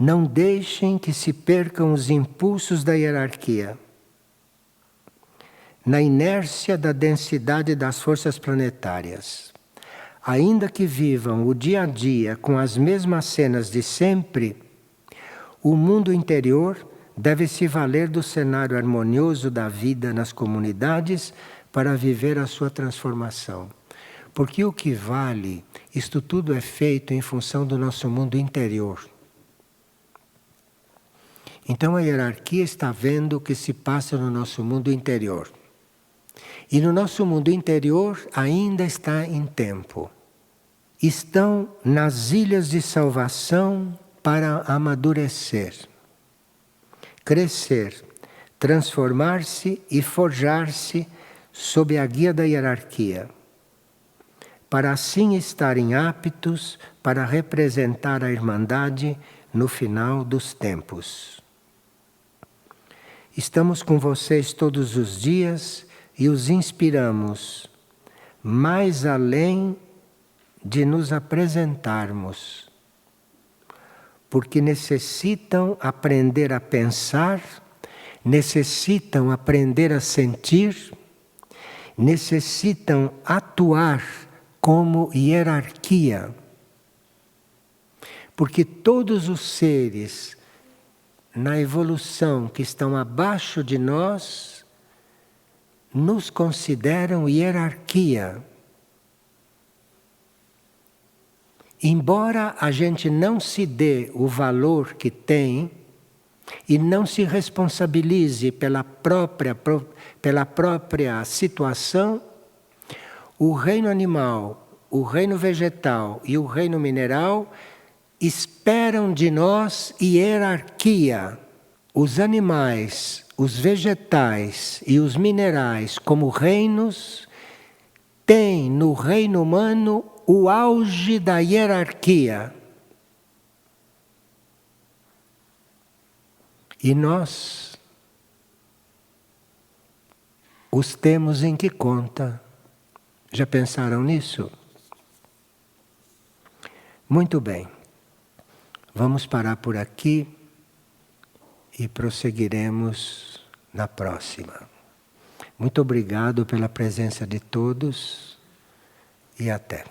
não deixem que se percam os impulsos da hierarquia. Na inércia da densidade das forças planetárias. Ainda que vivam o dia a dia com as mesmas cenas de sempre, o mundo interior deve se valer do cenário harmonioso da vida nas comunidades para viver a sua transformação. Porque o que vale, isto tudo é feito em função do nosso mundo interior. Então a hierarquia está vendo o que se passa no nosso mundo interior. E no nosso mundo interior ainda está em tempo. Estão nas ilhas de salvação para amadurecer, crescer, transformar-se e forjar-se sob a guia da hierarquia, para assim estarem aptos para representar a Irmandade no final dos tempos. Estamos com vocês todos os dias e os inspiramos, mais além de nos apresentarmos, porque necessitam aprender a pensar, necessitam aprender a sentir, necessitam atuar como hierarquia. Porque todos os seres na evolução que estão abaixo de nós nos consideram hierarquia. Embora a gente não se dê o valor que tem e não se responsabilize pela própria situação, o reino animal, o reino vegetal e o reino mineral esperam de nós hierarquia. Os animais, os vegetais e os minerais como reinos têm no reino humano o auge da hierarquia. E nós os temos em que conta? Já pensaram nisso? Muito bem. Vamos parar por aqui e prosseguiremos na próxima. Muito obrigado pela presença de todos e até.